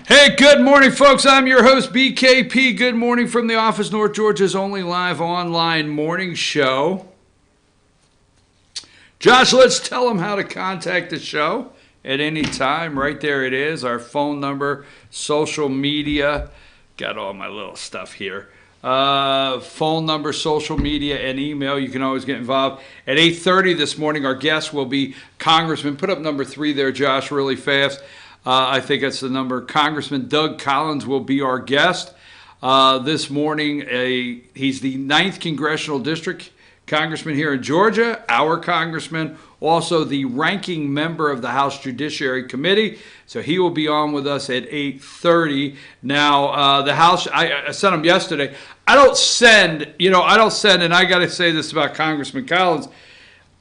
Hey, good morning, folks. I'm your host, BKP. Good morning from the office, North Georgia's only live online morning show. Josh, let's tell them how to contact the show at any time. Right there it is, our phone number, social media. Got all my little stuff here. Phone number, social media, and email. You can always get involved. At 8:30 this morning, our guest will be Congressman. Put up number 3 there, Josh, really fast. I think that's the number. Congressman Doug Collins will be our guest this morning. He's the 9th Congressional District Congressman here in Georgia, our congressman, also the ranking member of the House Judiciary Committee. So he will be on with us at 8:30. Now, the House, I sent him yesterday. I don't send, and I got to say this about Congressman Collins.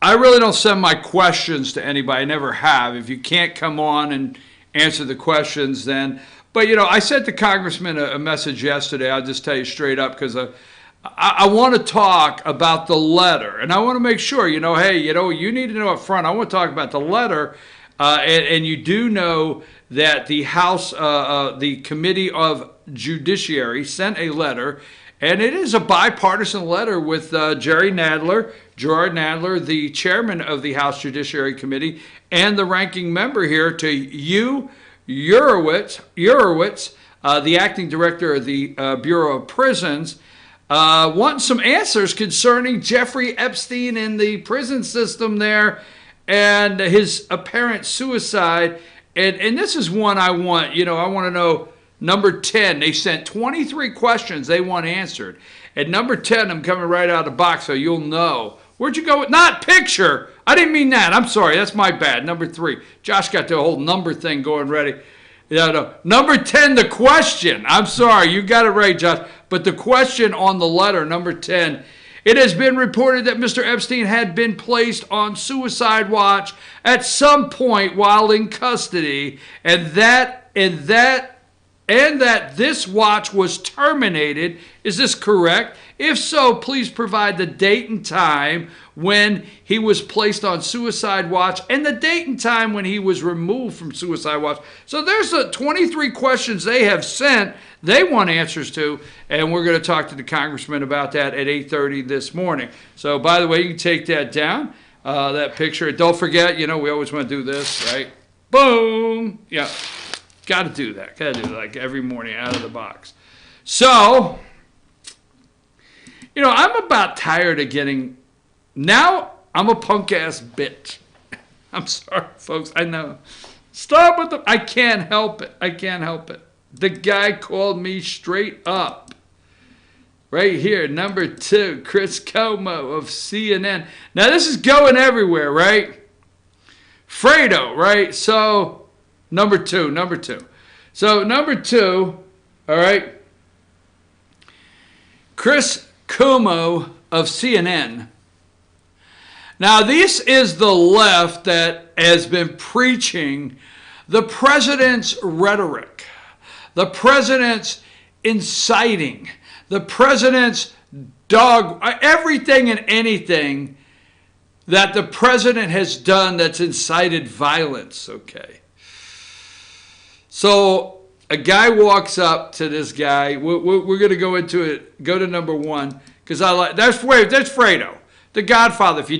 I really don't send my questions to anybody. I never have. If you can't come on and answer the questions then. But, I sent the congressman a message yesterday. I'll just tell you straight up because I want to talk about the letter. And I want to make sure, hey, you need to know up front. I want to talk about the letter. And you do know that the House, the Committee of Judiciary sent a letter. And it is a bipartisan letter with Gerard Nadler, the chairman of the House Judiciary Committee, and the ranking member here to you, Urowitz, the acting director of the Bureau of Prisons, wanting some answers concerning Jeffrey Epstein and the prison system there and his apparent suicide. And this is one I want, I want to know. Number 10, they sent 23 questions they want answered. At number 10, I'm coming right out of the box so you'll know. Where'd you go with? Not picture. I didn't mean that. I'm sorry. That's my bad. Number 3. Josh got the whole number thing going ready. No. Number 10, the question. I'm sorry. You got it right, Josh. But the question on the letter, number 10, it has been reported that Mr. Epstein had been placed on suicide watch at some point while in custody, and that this watch was terminated. Is this correct? If so, please provide the date and time when he was placed on suicide watch and the date and time when he was removed from suicide watch. So there's the 23 questions they have sent. They want answers to, and we're going to talk to the congressman about that at 8:30 this morning. So, by the way, you can take that down, that picture. Don't forget, we always want to do this, right? Boom! Yeah. Got to do that. Like every morning out of the box. So, I'm about tired of getting. Now I'm a punk ass bitch. I'm sorry, folks. I know. Stop with the. I can't help it. The guy called me straight up. Right here, number 2, Chris Como of CNN. Now this is going everywhere, right? Fredo, right? So. Number two. So number 2, all right, Chris Cuomo of CNN. Now this is the left that has been preaching the president's rhetoric, the president's inciting, the president's everything and anything that the president has done that's incited violence, okay? So a guy walks up to this guy. We're going to go into it. Go to number 1 because that's Fredo, the Godfather. If you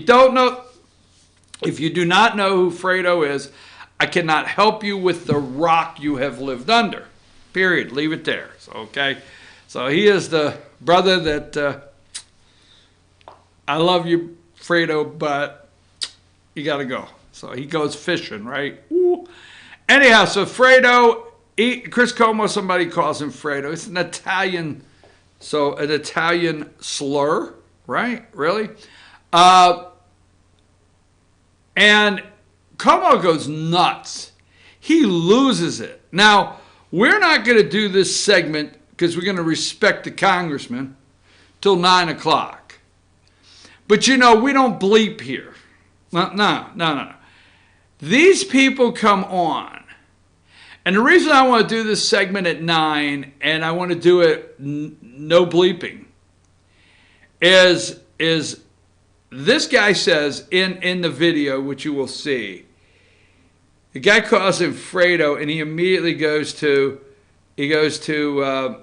do not know who Fredo is, I cannot help you with the rock you have lived under. Period. Leave it there. So, okay. So he is the brother that I love you, Fredo, but you got to go. So he goes fishing, right? Ooh. Anyhow, so Fredo, Chris Como, somebody calls him Fredo. It's an Italian slur, right? Really? And Como goes nuts. He loses it. Now, we're not going to do this segment because we're going to respect the congressman till 9 o'clock. But we don't bleep here. No. These people come on. And the reason I want to do this segment at 9 and I want to do it no bleeping is this guy says in the video, which you will see, the guy calls him Fredo and he immediately goes to He goes to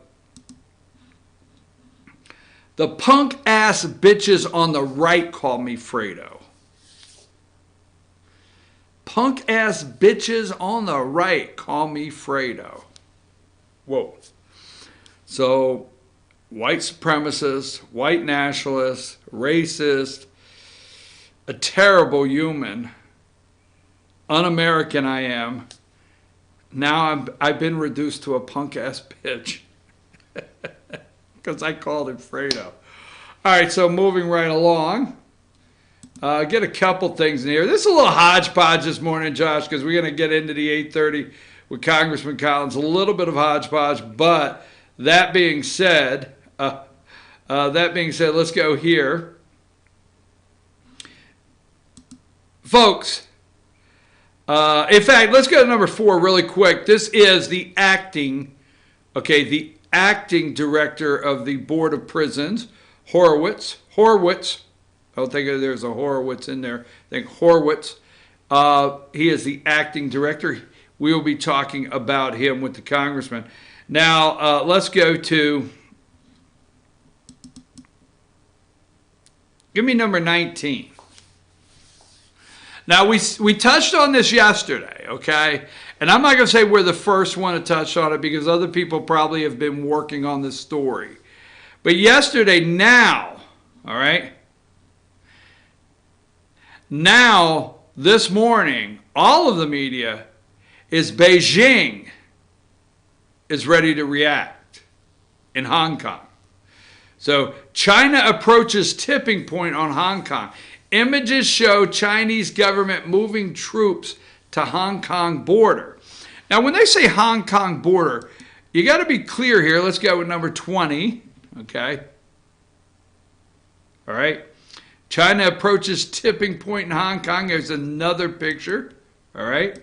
the punk ass bitches on the right call me Fredo. Punk ass bitches on the right call me Fredo. Whoa. So, white supremacist, white nationalist, racist, a terrible human, un-American I am. Now I've been reduced to a punk ass bitch because I called him Fredo. All right, so moving right along. Get a couple things in here. This is a little hodgepodge this morning, Josh, because we're going to get into the 8:30 with Congressman Collins. A little bit of hodgepodge, but that being said, let's go here, folks. In fact, let's go to number 4 really quick. This is the acting director of the Board of Prisons, Horowitz. I don't think there's a Horowitz in there. I think Horowitz. He is the acting director. We will be talking about him with the congressman. Now, let's go to, give me number 19. Now, we touched on this yesterday, okay? And I'm not going to say we're the first one to touch on it because other people probably have been working on this story. But yesterday, now, all right? Now, this morning, all of the media is Beijing is ready to react in Hong Kong. So China approaches tipping point on Hong Kong. Images show Chinese government moving troops to Hong Kong border. Now, when they say Hong Kong border, you got to be clear here. Let's go with number 20, okay? All right. China approaches tipping point in Hong Kong. There's another picture, all right?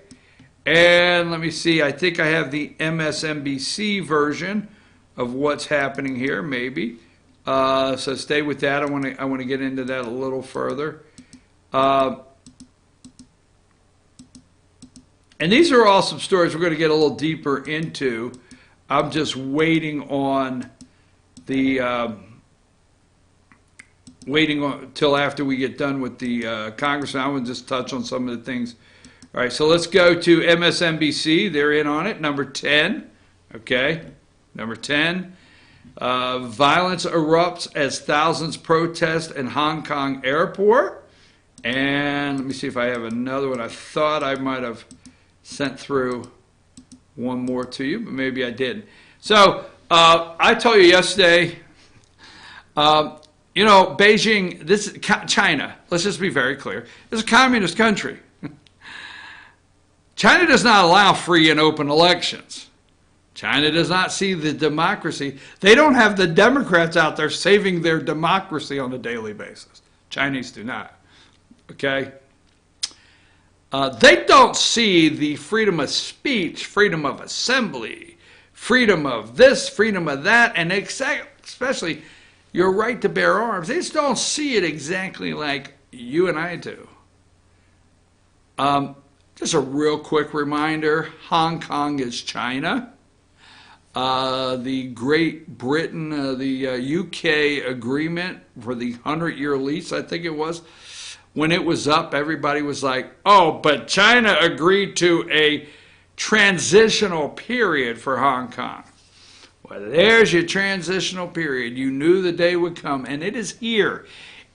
And let me see. I think I have the MSNBC version of what's happening here, maybe. So stay with that. I want to get into that a little further. And these are all some stories we're going to get a little deeper into. I'm just waiting on the till after we get done with the congressman. I want to just touch on some of the things. All right, so let's go to MSNBC. They're in on it. Number 10. Okay, number 10. Violence erupts as thousands protest in Hong Kong airport. And let me see if I have another one. I thought I might have sent through one more to you, but maybe I didn't. So I told you yesterday, Beijing, this is China. Let's just be very clear. It's a communist country. China does not allow free and open elections. China does not see the democracy. They don't have the Democrats out there saving their democracy on a daily basis. Chinese do not. Okay? They don't see the freedom of speech, freedom of assembly, freedom of this, freedom of that, and especially your right to bear arms. They just don't see it exactly like you and I do. Just a real quick reminder, Hong Kong is China. The Great Britain, the UK agreement for the 100-year lease, I think it was, when it was up, everybody was like, oh, but China agreed to a transitional period for Hong Kong. Well, there's your transitional period. You knew the day would come, and it is here.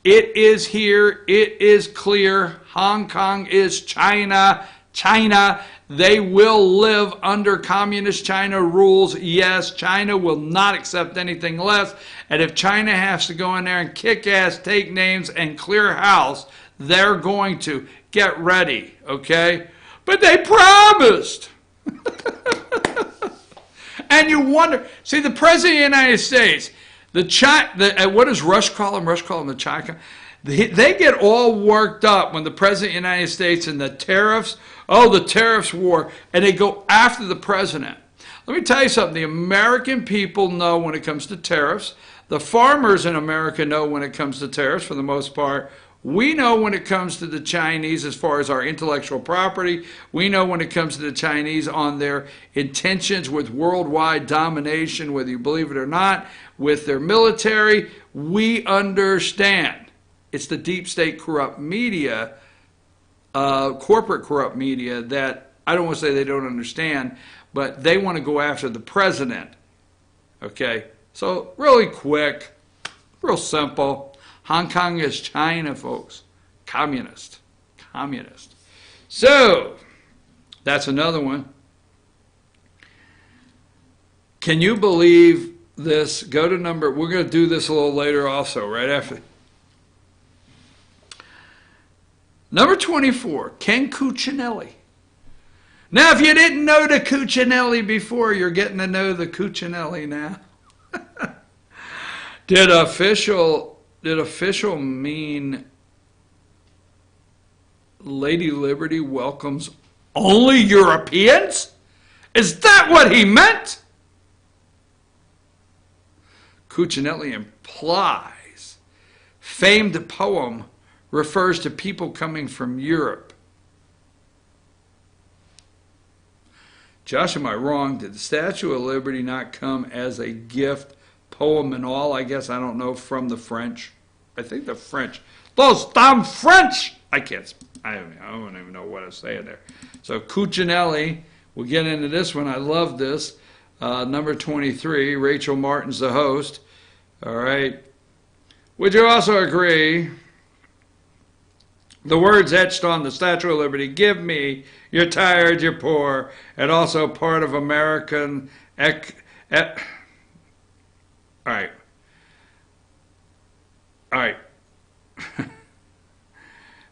It is here. It is clear. Hong Kong is China. China, they will live under communist China rules. Yes, China will not accept anything less. And if China has to go in there and kick ass, take names, and clear house, they're going to. Get ready, okay? But they promised. And you wonder, see, the President of the United States, what does Rush call him? Rush call him the China. They get all worked up when the President of the United States and the tariffs, the tariffs war, and they go after the president. Let me tell you something. The American people know when it comes to tariffs. The farmers in America know when it comes to tariffs, for the most part, We know when it comes to the Chinese as far as our intellectual property. We know when it comes to the Chinese on their intentions with worldwide domination, whether you believe it or not, with their military. We understand. It's the deep state corrupt media, corporate corrupt media, that I don't want to say they don't understand, but they want to go after the president. Okay? So really quick, real simple. Hong Kong is China, folks. Communist. Communist. So, that's another one. Can you believe this? Go to number, we're going to do this a little later also, right after. Number 24, Ken Cuccinelli. Now, if you didn't know the Cuccinelli before, you're getting to know the Cuccinelli now. Did official mean Lady Liberty welcomes only Europeans? Is that what he meant? Cuccinelli implies famed poem refers to people coming from Europe. Josh, am I wrong? Did the Statue of Liberty not come as a gift, poem and all? I guess, I don't know, from the French. I think the French. Those damn French! I don't even know what I'm saying there. So Cuccinelli, we'll get into this one. I love this. Number 23, Rachel Martin's the host. All right. Would you also agree the words etched on the Statue of Liberty, give me, you're tired, you're poor, and also part of American... All right. All right.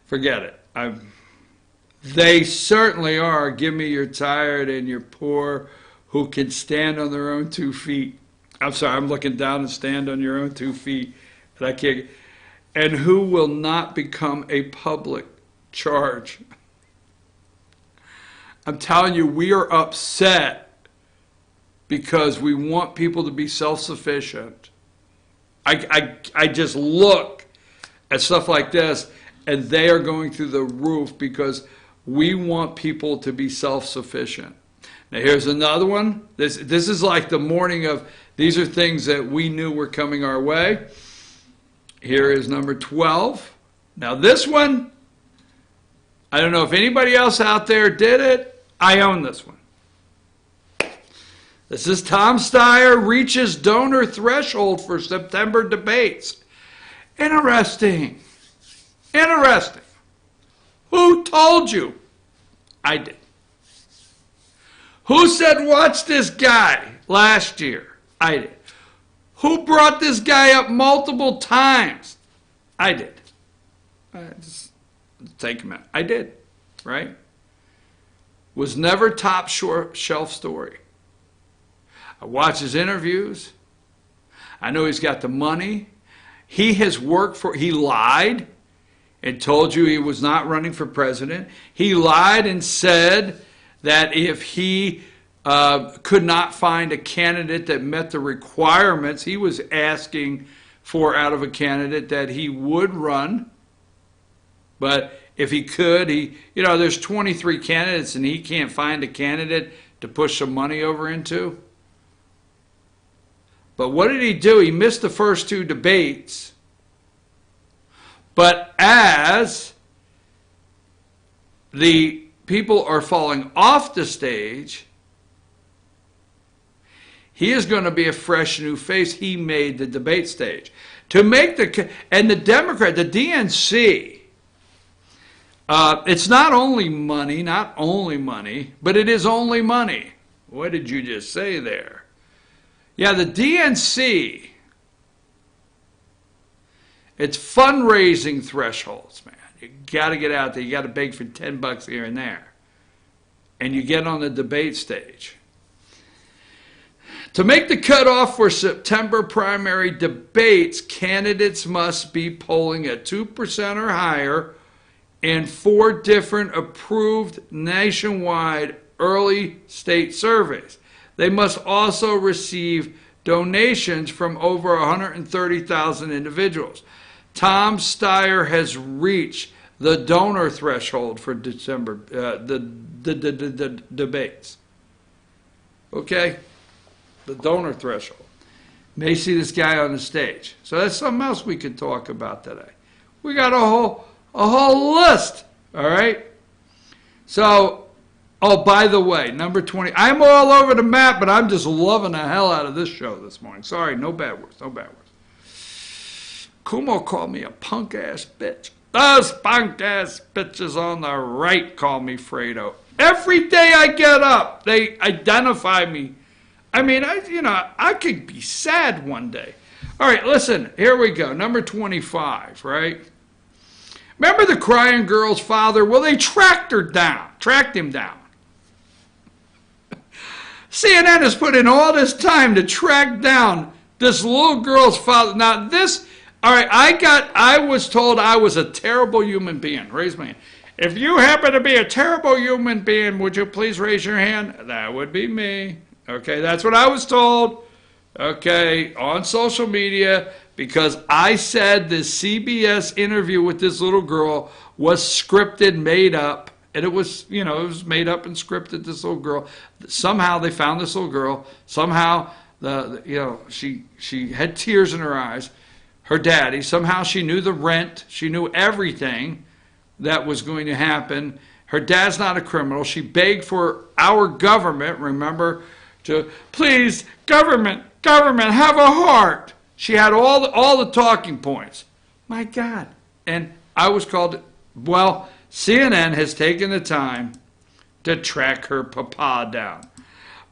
Forget it. They certainly are. Give me you're tired and you're poor who can stand on their own 2 feet. I'm sorry, I'm looking down and stand on your own 2 feet. And I can't. And who will not become a public charge. I'm telling you, we are upset because we want people to be self-sufficient. I just look at stuff like this, and they are going through the roof because we want people to be self-sufficient. Now here's another one. This is like the morning of, these are things that we knew were coming our way. Here is number 12. Now this one, I don't know if anybody else out there did it. I own this one. This is Tom Steyer reaches donor threshold for September debates. Interesting. Interesting. Who told you? I did. Who said watch this guy last year? I did. Who brought this guy up multiple times? I did. Just take a minute. I did, right? Was never top shelf story. I watch his interviews. I know he's got the money. He has worked for, he lied and told you he was not running for president. He lied and said that if he could not find a candidate that met the requirements he was asking for out of a candidate, that he would run. But if he could, there's 23 candidates and he can't find a candidate to push some money over into. But what did he do? He missed the first 2 debates. But as the people are falling off the stage, he is going to be a fresh new face. He made the debate stage. And the Democrat, the DNC, it's not only money, but it is only money. What did you just say there? Yeah, the DNC, it's fundraising thresholds, man. You got to get out there. You got to beg for $10 here and there. And you get on the debate stage. To make the cutoff for September primary debates, candidates must be polling at 2% or higher in 4 different approved nationwide early state surveys. They must also receive donations from over 130,000 individuals. Tom Steyer has reached the donor threshold for December, the debates. Okay? The donor threshold. May see this guy on the stage. So that's something else we could talk about today. We got a whole list. All right? So, oh, by the way, number 20. I'm all over the map, but I'm just loving the hell out of this show this morning. Sorry, no bad words, no bad words. Kumo called me a punk-ass bitch. Those punk-ass bitches on the right call me Fredo. Every day I get up, they identify me. I mean, I could be sad one day. All right, listen, here we go. Number 25, right? Remember the crying girl's father? Well, they tracked him down. CNN has put in all this time to track down this little girl's father. Now, all right, I was told I was a terrible human being. Raise my hand. If you happen to be a terrible human being, would you please raise your hand? That would be me. Okay, that's what I was told. Okay, on social media, because I said this CBS interview with this little girl was scripted, made up, and it was made up and scripted, this little girl. Somehow they found this little girl. Somehow, she had tears in her eyes. Her daddy, somehow she knew the rent. She knew everything that was going to happen. Her dad's not a criminal. She begged for our government, remember, to please, government, have a heart. She had all the talking points. My God. And I was called, well, CNN has taken the time to track her papa down.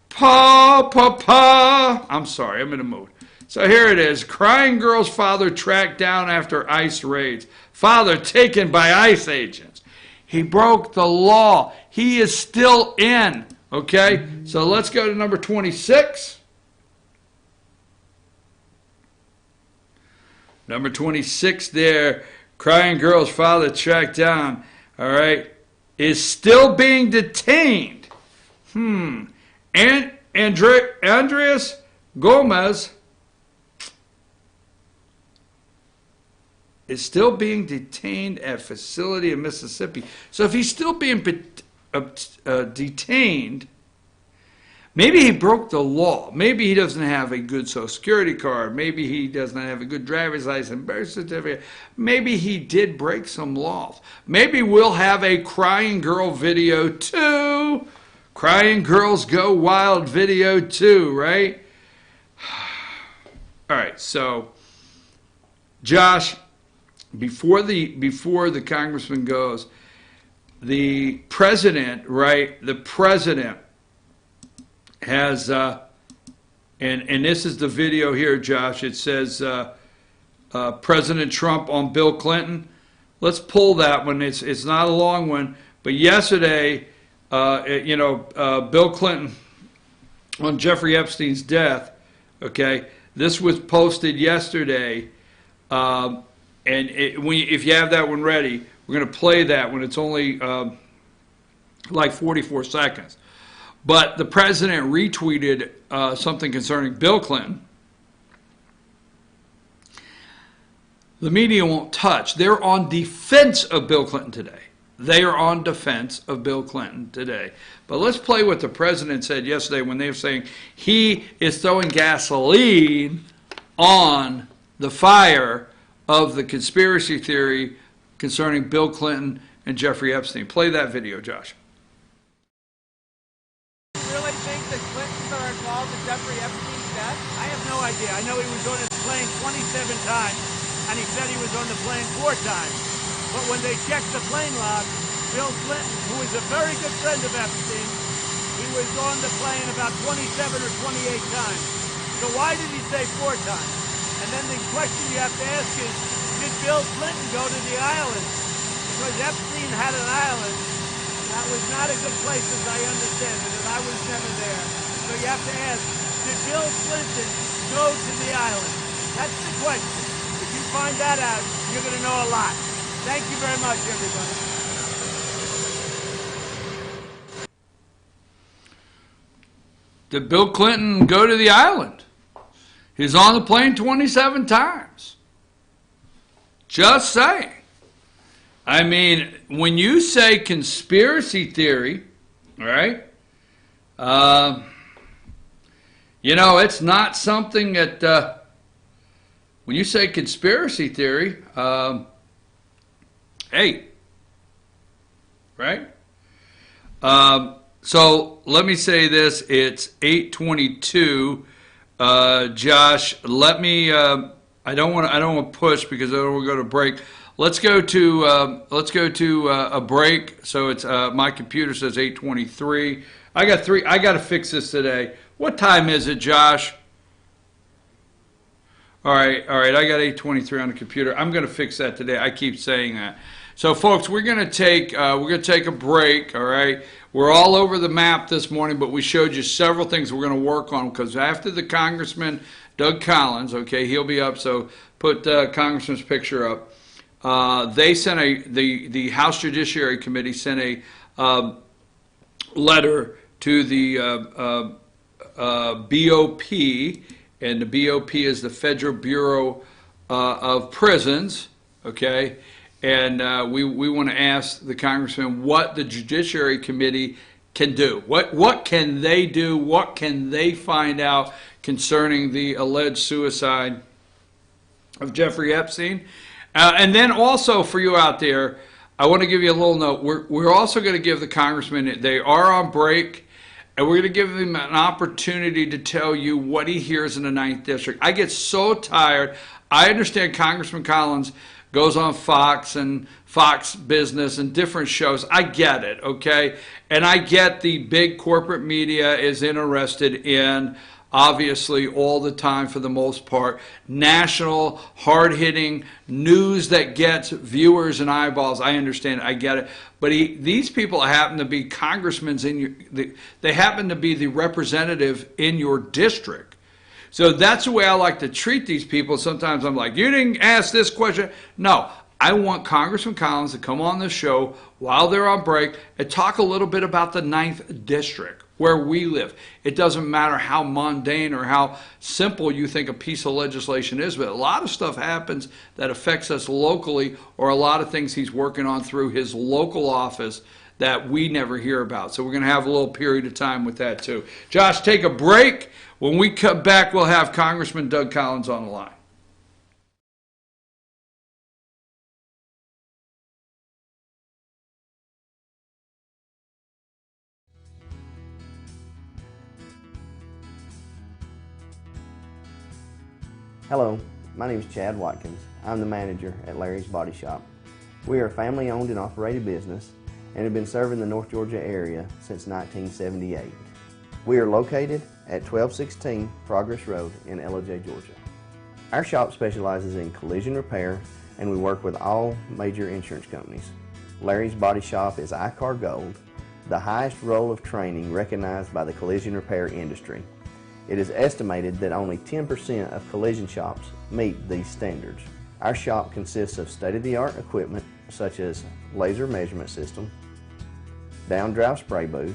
Papa. I'm sorry, I'm in a mood. So here it is. Crying girl's father tracked down after ICE raids. Father taken by ICE agents. He broke the law. He is still in. Okay? So let's go to number 26. Number 26 there. Crying girl's father tracked down. All right? Is still being detained. Andreas Gomez is still being detained at facility in Mississippi. So if he's still being detained, maybe he broke the law. Maybe he doesn't have a good Social Security card. Maybe he doesn't have a good driver's license, birth certificate. Maybe he did break some laws. Maybe we'll have a crying girl video too. Crying girls go wild video too, right? All right, so Josh, before the congressman goes, the president, right? The president has, and this is the video here, Josh. It says President Trump on Bill Clinton. Let's pull that one. It's not a long one, but yesterday, Bill Clinton on Jeffrey Epstein's death. Okay, this was posted yesterday. And if you have that one ready, we're going to play that when it's only like 44 seconds. But the president retweeted something concerning Bill Clinton. The media won't touch. They're on defense of Bill Clinton today. They are on defense of Bill Clinton today. But let's play what the president said yesterday when they were saying he is throwing gasoline on the fire of the conspiracy theory concerning Bill Clinton and Jeffrey Epstein. Play that video, Josh. Do you really think the Clintons are involved in Jeffrey Epstein's death? I have no idea. I know he was on his plane 27 times, and he said he was on the plane 4 times. But when they checked the plane log, Bill Clinton, who is a very good friend of Epstein, he was on the plane about 27 or 28 times. So why did he say 4 times? And then the question you have to ask is, did Bill Clinton go to the island? Because Epstein had an island that was not a good place as I understand it, and I was never there. So you have to ask, did Bill Clinton go to the island? That's the question. If you find that out, you're going to know a lot. Thank you very much, everybody. Did Bill Clinton go to the island? He's on the plane 27 times. Just saying. I mean, when you say conspiracy theory, all right, you know, it's not something that, when you say conspiracy theory, hey, right? So let me say this. It's 8:22. Josh, let me, I don't want to push because I don't want to go to break. Let's go to a break. So it's my computer says 8:23. I got to fix this today. What time is it, Josh? All right. I got 8:23 on the computer. I'm going to fix that today. I keep saying that. So, folks, we're going to take a break. All right. We're all over the map this morning, but we showed you several things we're going to work on because after the Congressman Doug Collins, okay, he'll be up. So put Congressman's picture up. They sent the House Judiciary Committee sent a letter to the BOP, and the BOP is the Federal Bureau of Prisons, okay? And we want to ask the Congressman what the Judiciary Committee can do. What can they do? What can they find out concerning the alleged suicide of Jeffrey Epstein? And then also for you out there, I want to give you a little note. We're also going to give the Congressman, they are on break, and we're going to give him an opportunity to tell you what he hears in the 9th District. I get so tired. I understand Congressman Collins goes on Fox and Fox Business and different shows. I get it, okay? And I get the big corporate media is interested in, obviously, all the time for the most part, national, hard-hitting news that gets viewers and eyeballs. I understand. I get it. But these people happen to be congressmen they happen to be the representative in your district. So that's the way I like to treat these people. Sometimes I'm like, you didn't ask this question. No, I want Congressman Collins to come on the show while they're on break and talk a little bit about the 9th District, where we live. It doesn't matter how mundane or how simple you think a piece of legislation is, but a lot of stuff happens that affects us locally, or a lot of things he's working on through his local office that we never hear about. So we're going to have a little period of time with that too. Josh, take a break. When we come back, we'll have Congressman Doug Collins on the line. Hello, my name is Chad Watkins. I'm the manager at Larry's Body Shop. We are a family-owned and operated business and have been serving the North Georgia area since 1978. We are located at 1216 Progress Road in Ellijay, Georgia. Our shop specializes in collision repair, and we work with all major insurance companies. Larry's Body Shop is ICAR Gold, the highest role of training recognized by the collision repair industry. It is estimated that only 10% of collision shops meet these standards. Our shop consists of state-of-the-art equipment such as laser measurement system, down-drive spray booth,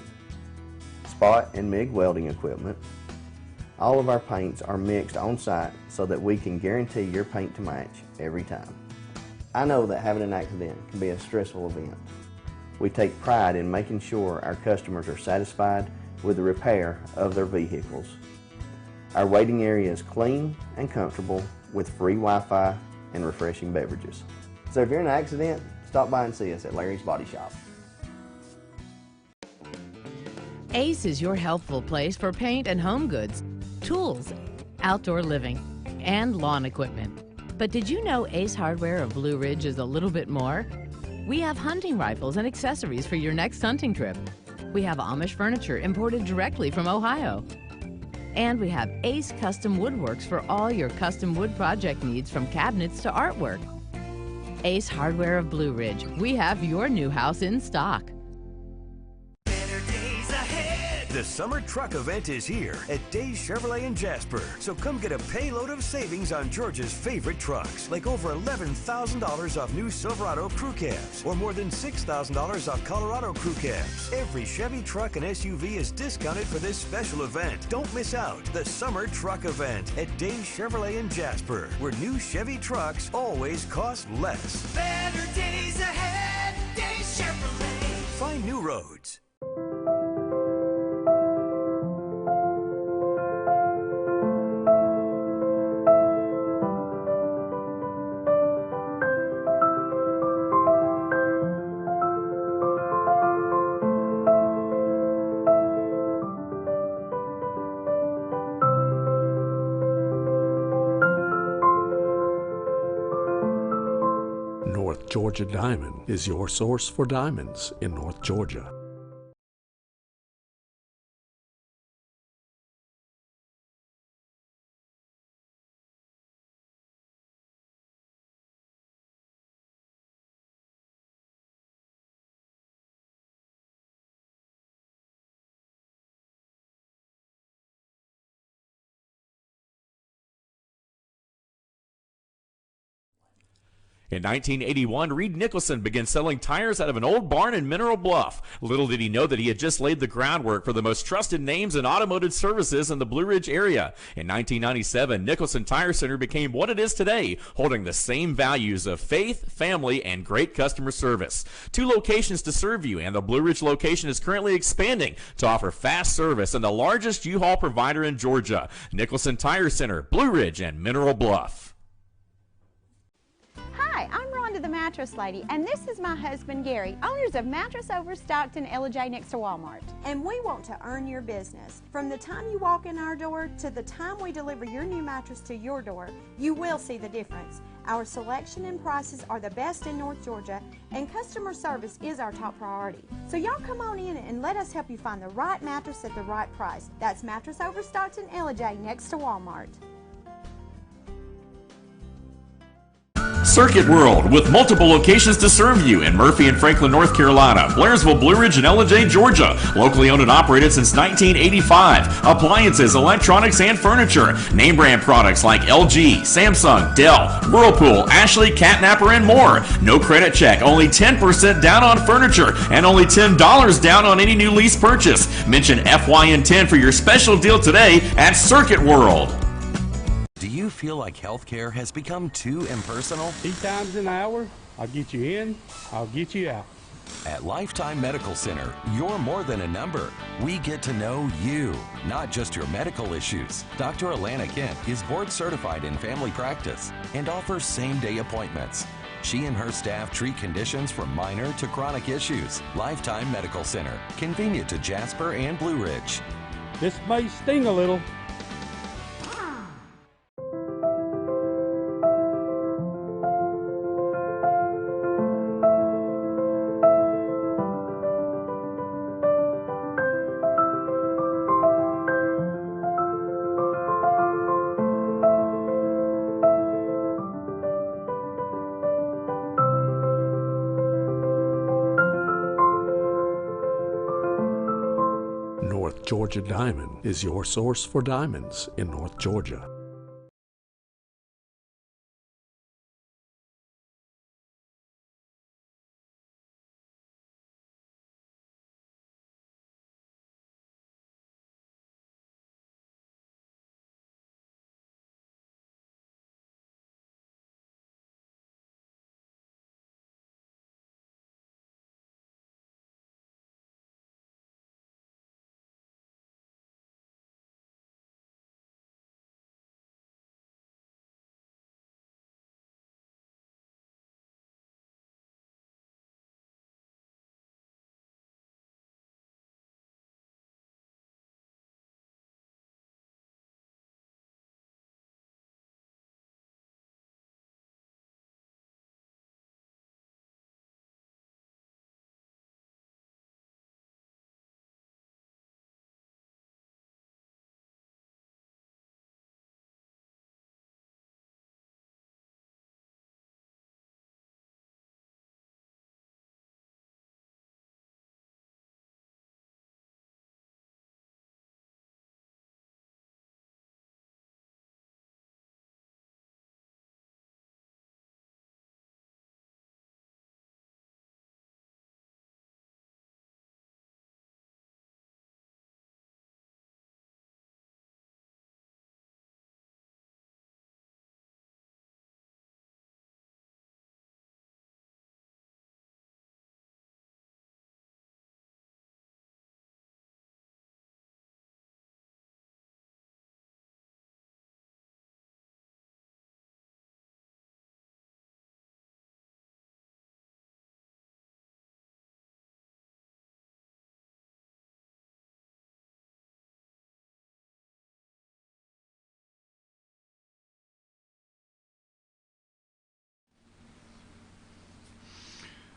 spot and MIG welding equipment. All of our paints are mixed on site so that we can guarantee your paint to match every time. I know that having an accident can be a stressful event. We take pride in making sure our customers are satisfied with the repair of their vehicles. Our waiting area is clean and comfortable with free Wi-Fi and refreshing beverages. So if you're in an accident, stop by and see us at Larry's Body Shop. Ace is your helpful place for paint and home goods, tools, outdoor living, and lawn equipment. But did you know Ace Hardware of Blue Ridge is a little bit more? We have hunting rifles and accessories for your next hunting trip. We have Amish furniture imported directly from Ohio. And we have Ace Custom Woodworks for all your custom wood project needs, from cabinets to artwork. Ace Hardware of Blue Ridge, we have your new house in stock. Better days ahead. The summer truck event is here at Days Chevrolet in Jasper. So come get a payload of savings on Georgia's favorite trucks, like over $11,000 off new Silverado crew cabs, or more than $6,000 off Colorado crew cabs. Every Chevy truck and SUV is discounted for this special event. Don't miss out. The summer truck event at Days Chevrolet in Jasper, where new Chevy trucks always cost less. Better days ahead, Days Chevrolet. Find new roads. North Georgia Diamond is your source for diamonds in North Georgia. In 1981, Reed Nicholson began selling tires out of an old barn in Mineral Bluff. Little did he know that he had just laid the groundwork for the most trusted names in automotive services in the Blue Ridge area. In 1997, Nicholson Tire Center became what it is today, holding the same values of faith, family, and great customer service. 2 locations to serve you, and the Blue Ridge location is currently expanding to offer fast service and the largest U-Haul provider in Georgia. Nicholson Tire Center, Blue Ridge, and Mineral Bluff. Hi, I'm Rhonda the Mattress Lady, and this is my husband Gary, owners of Mattress Overstocked in Ella J next to Walmart. And we want to earn your business. From the time you walk in our door to the time we deliver your new mattress to your door, you will see the difference. Our selection and prices are the best in North Georgia, and customer service is our top priority. So y'all come on in and let us help you find the right mattress at the right price. That's Mattress Overstocked in Ella J next to Walmart. Circuit World, with multiple locations to serve you in Murphy and Franklin, North Carolina, Blairsville, Blue Ridge, and Ella J, Georgia. Locally owned and operated since 1985. Appliances, electronics, and furniture. Name brand products like LG, Samsung, Dell, Whirlpool, Ashley, Catnapper, and more. No credit check, only 10% down on furniture, and only $10 down on any new lease purchase. Mention FYN10 for your special deal today at Circuit World. Do you feel like healthcare has become too impersonal? 8 times an hour, I'll get you in, I'll get you out. At Lifetime Medical Center, you're more than a number. We get to know you, not just your medical issues. Dr. Alana Kent is board certified in family practice and offers same-day appointments. She and her staff treat conditions from minor to chronic issues. Lifetime Medical Center, convenient to Jasper and Blue Ridge. This may sting a little. North Georgia Diamond is your source for diamonds in North Georgia.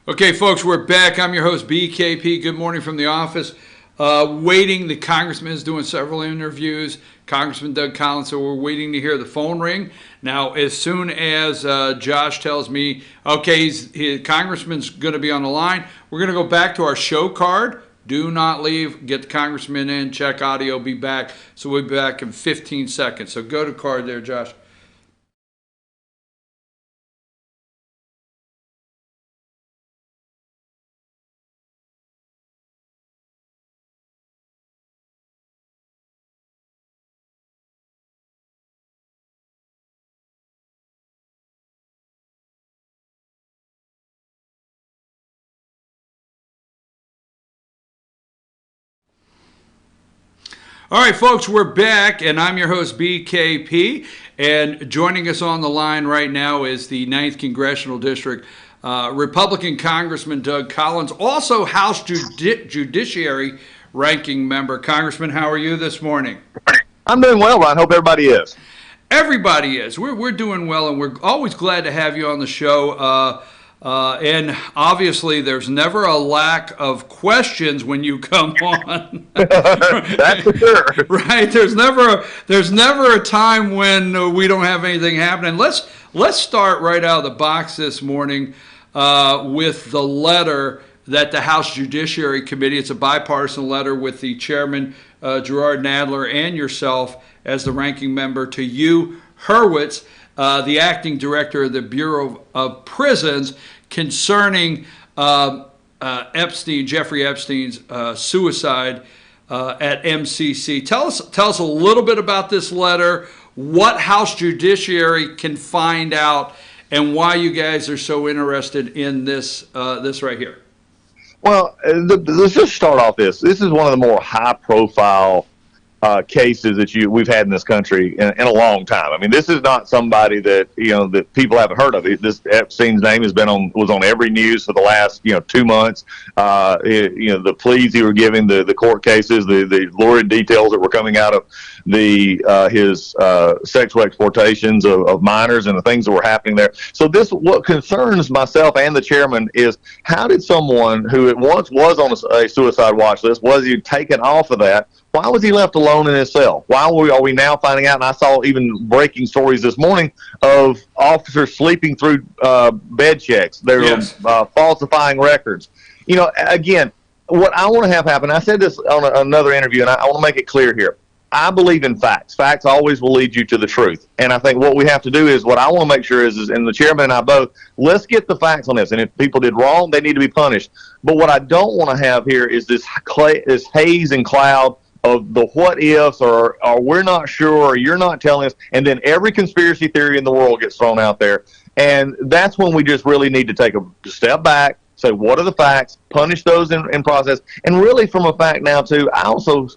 Okay, folks, we're back. I'm your host, BKP. Good morning from the office. Waiting. The congressman is doing several interviews. Congressman Doug Collins, so we're waiting to hear the phone ring. Now, as soon as Josh tells me, okay, congressman's going to be on the line, we're going to go back to our show card. Do not leave. Get the congressman in. Check audio. Be back. So we'll be back in 15 seconds. So go to card there, Josh. All right, folks, we're back, and I'm your host, BKP, and joining us on the line right now is the 9th Congressional District Republican Congressman Doug Collins, also House Judiciary Ranking Member. Congressman, how are you this morning? I'm doing well, Ron. Hope everybody is. Everybody is. We're doing well, and we're always glad to have you on the show. And obviously, there's never a lack of questions when you come on. That's for sure. Right? There's never a time when we don't have anything happening. Let's start right out of the box this morning with the letter that the House Judiciary Committee. It's a bipartisan letter with the chairman Gerard Nadler and yourself as the ranking member to you, Hurwitz, the acting director of the Bureau of Prisons, concerning Jeffrey Epstein's suicide at MCC. Tell us a little bit about this letter, what House Judiciary can find out, and why you guys are so interested in this right here. Well, let's just start off this. This is one of the more high-profile cases that we've had in this country in a long time. I mean, this is not somebody that that people haven't heard of. This Epstein's name was on every news for the last 2 months. The pleas he were giving, the court cases, the lurid details that were coming out of his sexual exploitations of minors and the things that were happening there. So what concerns myself and the chairman is, how did someone who at once was on a suicide watch list, was he taken off of that? Why was he left alone in his cell? Why are we now finding out? And I saw even breaking stories this morning of officers sleeping through bed checks. They're falsifying records. Again, what I want to have happen, I said this on another interview, and I want to make it clear here. I believe in facts. Facts always will lead you to the truth. And I think what we have to do is, what I want to make sure is, and the chairman and I both, let's get the facts on this. And if people did wrong, they need to be punished. But what I don't want to have here is this haze and cloud of the what ifs, or we're not sure, or you're not telling us, and then every conspiracy theory in the world gets thrown out there. And that's when we just really need to take a step back, say, what are the facts, punish those in process. And really, from a fact now, too, I also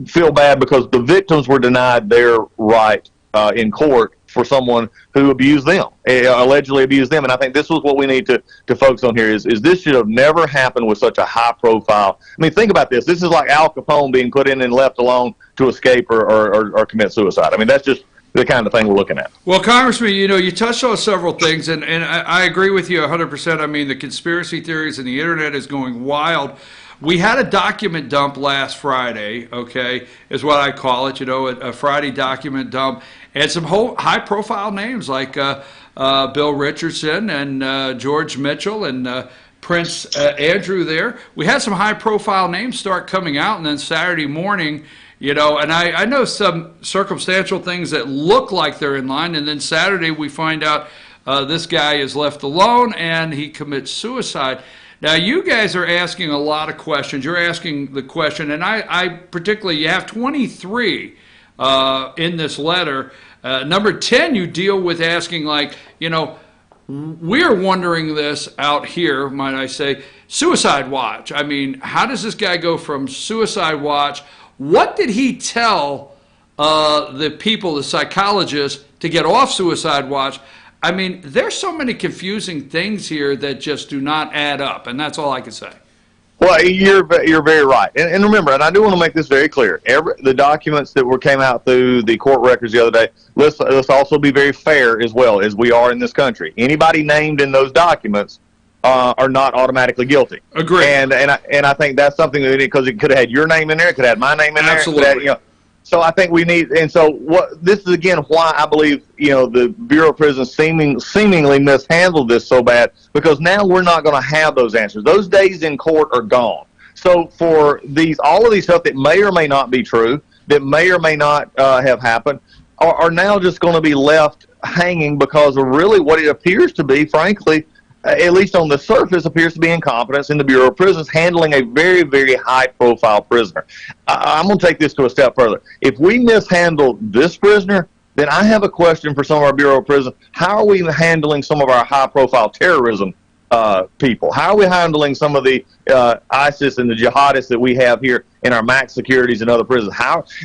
feel bad because the victims were denied their right in court for someone who abused them, allegedly abused them. And I think this was what we need to focus on here, is this should have never happened with such a high profile. I mean, think about this. This is like Al Capone being put in and left alone to escape or commit suicide. I mean, that's just the kind of thing we're looking at. Well, Congressman, you touched on several things, and I agree with you 100%. I mean, the conspiracy theories and the internet is going wild. We had a document dump last Friday, okay, is what I call it, a Friday document dump, and some high-profile names like Bill Richardson and George Mitchell and Prince Andrew there. We had some high-profile names start coming out, and then Saturday morning, and I know some circumstantial things that look like they're in line, and then Saturday we find out this guy is left alone and he commits suicide. Now, you guys are asking a lot of questions. You're asking the question, and I particularly, you have 23 in this letter. Number 10, you deal with asking, like, we're wondering this out here, might I say, suicide watch. I mean, how does this guy go from suicide watch? What did he tell the people, the psychologists, to get off suicide watch? I mean, there's so many confusing things here that just do not add up, and that's all I can say. Well, you're very right, and remember, and I do want to make this very clear. The documents that came out through the court records the other day. Let's also be very fair as well, as we are in this country. Anybody named in those documents are not automatically guilty. Agree. And I think that's something that because it could have had your name in there, it could have had my name in there. Absolutely. So I think we need, and so what this is again why I believe the Bureau of Prisons seemingly mishandled this so bad, because now we're not going to have those answers. Those days in court are gone. So for all of these stuff that may or may not be true, that may or may not have happened, are now just going to be left hanging because of really what it appears to be, frankly, at least on the surface, appears to be incompetence in the Bureau of Prisons handling a very, very high-profile prisoner. I'm going to take this to a step further. If we mishandle this prisoner, then I have a question for some of our Bureau of Prisons. How are we handling some of our high-profile terrorism people? How are we handling some of the ISIS and the jihadists that we have here in our max securities and other prisons?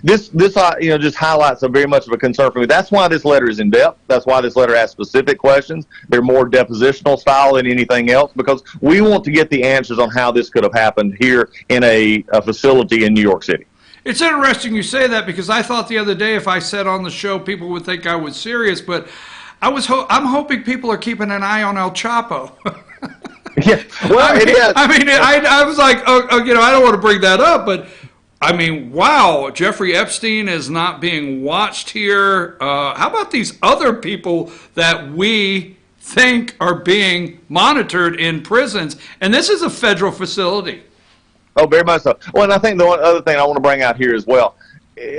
This just highlights a very much of a concern for me. That's why this letter is in depth. That's why this letter asks specific questions. They're more depositional style than anything else, because we want to get the answers on how this could have happened here in a facility in New York City. It's interesting you say that, because I thought the other day if I said on the show, people would think I was serious, but I'm hoping people are keeping an eye on El Chapo. Yeah, well, it is. I mean, I was like, I don't want to bring that up, but I mean, wow, Jeffrey Epstein is not being watched here. How about these other people that we think are being monitored in prisons? And this is a federal facility. Oh, very much so. Well, and I think the one other thing I want to bring out here as well,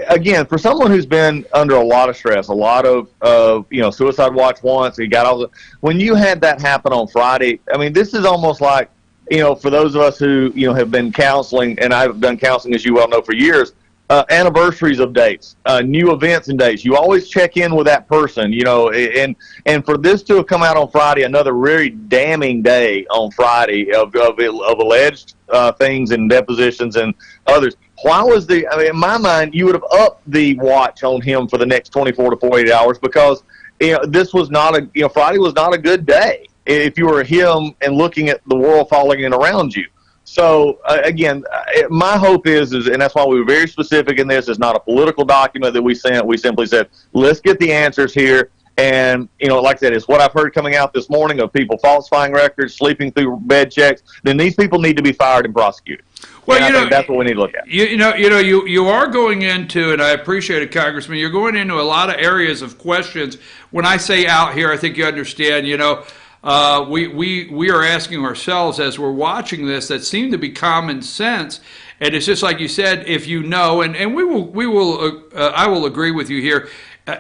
again, for someone who's been under a lot of stress, a lot of suicide watch once, when you had that happen on Friday, I mean, this is almost like, for those of us who, have been counseling, and I've done counseling, as you well know, for years, anniversaries of dates, new events and dates. You always check in with that person, and for this to have come out on Friday, another very damning day on Friday of alleged things and depositions and others. Why was in my mind, you would have upped the watch on him for the next 24 to 48 hours, because, this was not Friday was not a good day if you were him and looking at the world falling in around you. So, again, my hope is, and that's why we were very specific in this, it's not a political document that we sent. We simply said, let's get the answers here. And, like I said, it's what I've heard coming out this morning of people falsifying records, sleeping through bed checks. Then these people need to be fired and prosecuted. Well, I think that's what we need to look at. You are going into, and I appreciate it, Congressman, you're going into a lot of areas of questions. When I say out here, I think you understand, we are asking ourselves as we're watching this that seem to be common sense. And it's just like you said, if and I will agree with you here.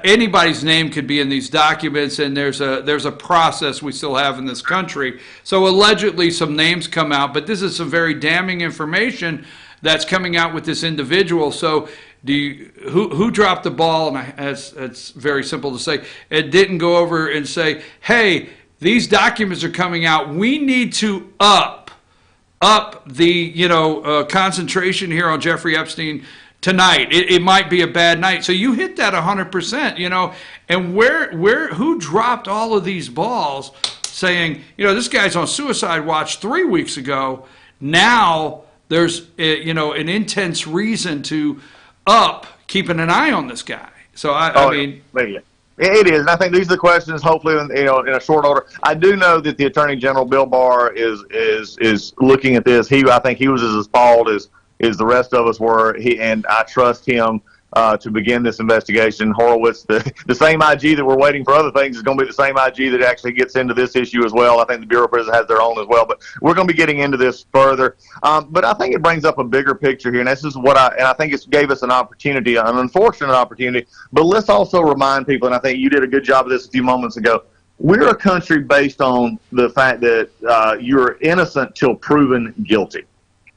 Anybody's name could be in these documents, and there's a process we still have in this country. So allegedly some names come out, but this is some very damning information that's coming out with this individual. So who dropped the ball? And it's very simple to say. It didn't go over and say, hey, these documents are coming out. We need to up the concentration here on Jeffrey Epstein tonight. It might be a bad night. So you hit that 100%, and who dropped all of these balls saying, this guy's on suicide watch 3 weeks ago. Now there's, an intense reason to keeping an eye on this guy. So I mean, it is, and I think these are the questions. Hopefully, in a short order. I do know that the Attorney General Bill Barr is looking at this. I think he was as appalled as the rest of us were. And I trust him to begin this investigation. Horowitz, the same IG that we're waiting for other things, is going to be the same IG that actually gets into this issue as well. I think the Bureau of Prisons has their own as well, but we're going to be getting into this further. But I think it brings up a bigger picture here, and this is I think it gave us an opportunity, an unfortunate opportunity. But let's also remind people, and I think you did a good job of this a few moments ago. We're a country based on the fact that you're innocent till proven guilty.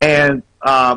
And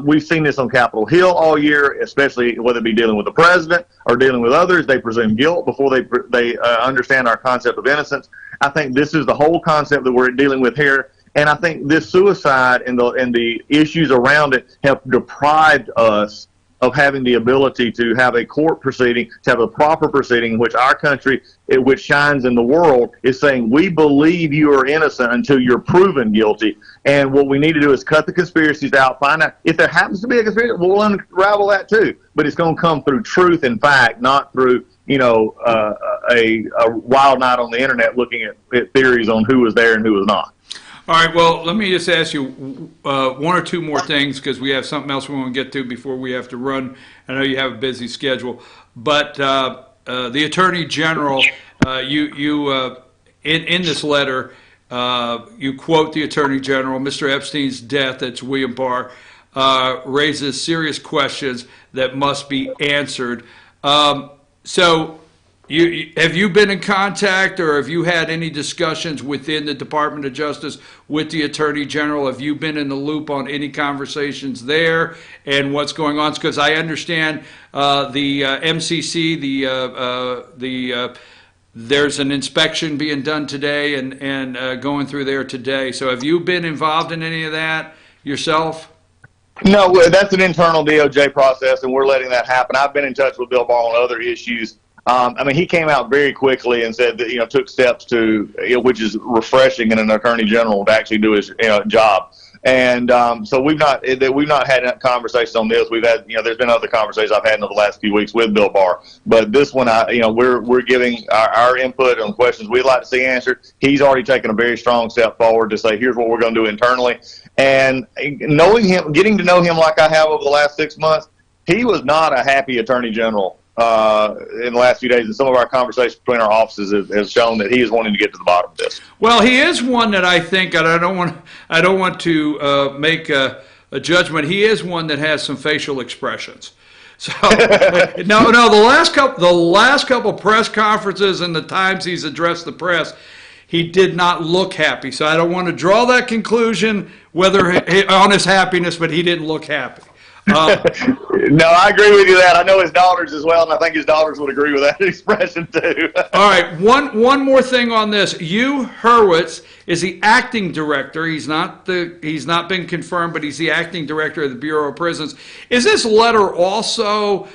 we've seen this on Capitol Hill all year, especially whether it be dealing with the president or dealing with others. They presume guilt before they understand our concept of innocence. I think this is the whole concept that we're dealing with here. And I think this suicide and the issues around it have deprived us of having the ability to have a court proceeding, to have a proper proceeding in which our country, which shines in the world, is saying, we believe you are innocent until you're proven guilty. And what we need to do is cut the conspiracies out, find out if there happens to be a conspiracy, we'll unravel that too. But it's going to come through truth and fact, not through, a wild night on the internet looking at theories on who was there and who was not. All right, well, let me just ask you one or two more things because we have something else we want to get to before we have to run. I know you have a busy schedule, but the Attorney General, in this letter, you quote the Attorney General, Mr. Epstein's death, that's William Barr, raises serious questions that must be answered. So have you been in contact or have you had any discussions within the Department of Justice with the Attorney General? Have you been in the loop on any conversations there and what's going on? Because I understand the MCC, there's an inspection being done today and going through there today. So have you been involved in any of that yourself? No, that's an internal DOJ process, and we're letting that happen. I've been in touch with Bill Barr on other issues. I mean, he came out very quickly and said that, took steps to, which is refreshing in an attorney general to actually do his job. And so we've not had conversations on this. We've had, there's been other conversations I've had in the last few weeks with Bill Barr. But this one, we're giving our input on questions we'd like to see answered. He's already taken a very strong step forward to say, here's what we're going to do internally. And knowing him, getting to know him like I have over the last 6 months, he was not a happy attorney general in the last few days, and some of our conversations between our offices has shown that he is wanting to get to the bottom of this. Well, he is one that I think, and I don't want to make a judgment. He is one that has some facial expressions. So no, the last couple press conferences and the times he's addressed the press, he did not look happy. So I don't want to draw that conclusion whether on his happiness, but he didn't look happy. No, I agree with you that. I know his daughters as well, and I think his daughters would agree with that expression too. All right, one more thing on this. Hugh Hurwitz is the acting director. He's not been confirmed, but he's the acting director of the Bureau of Prisons. Is this letter also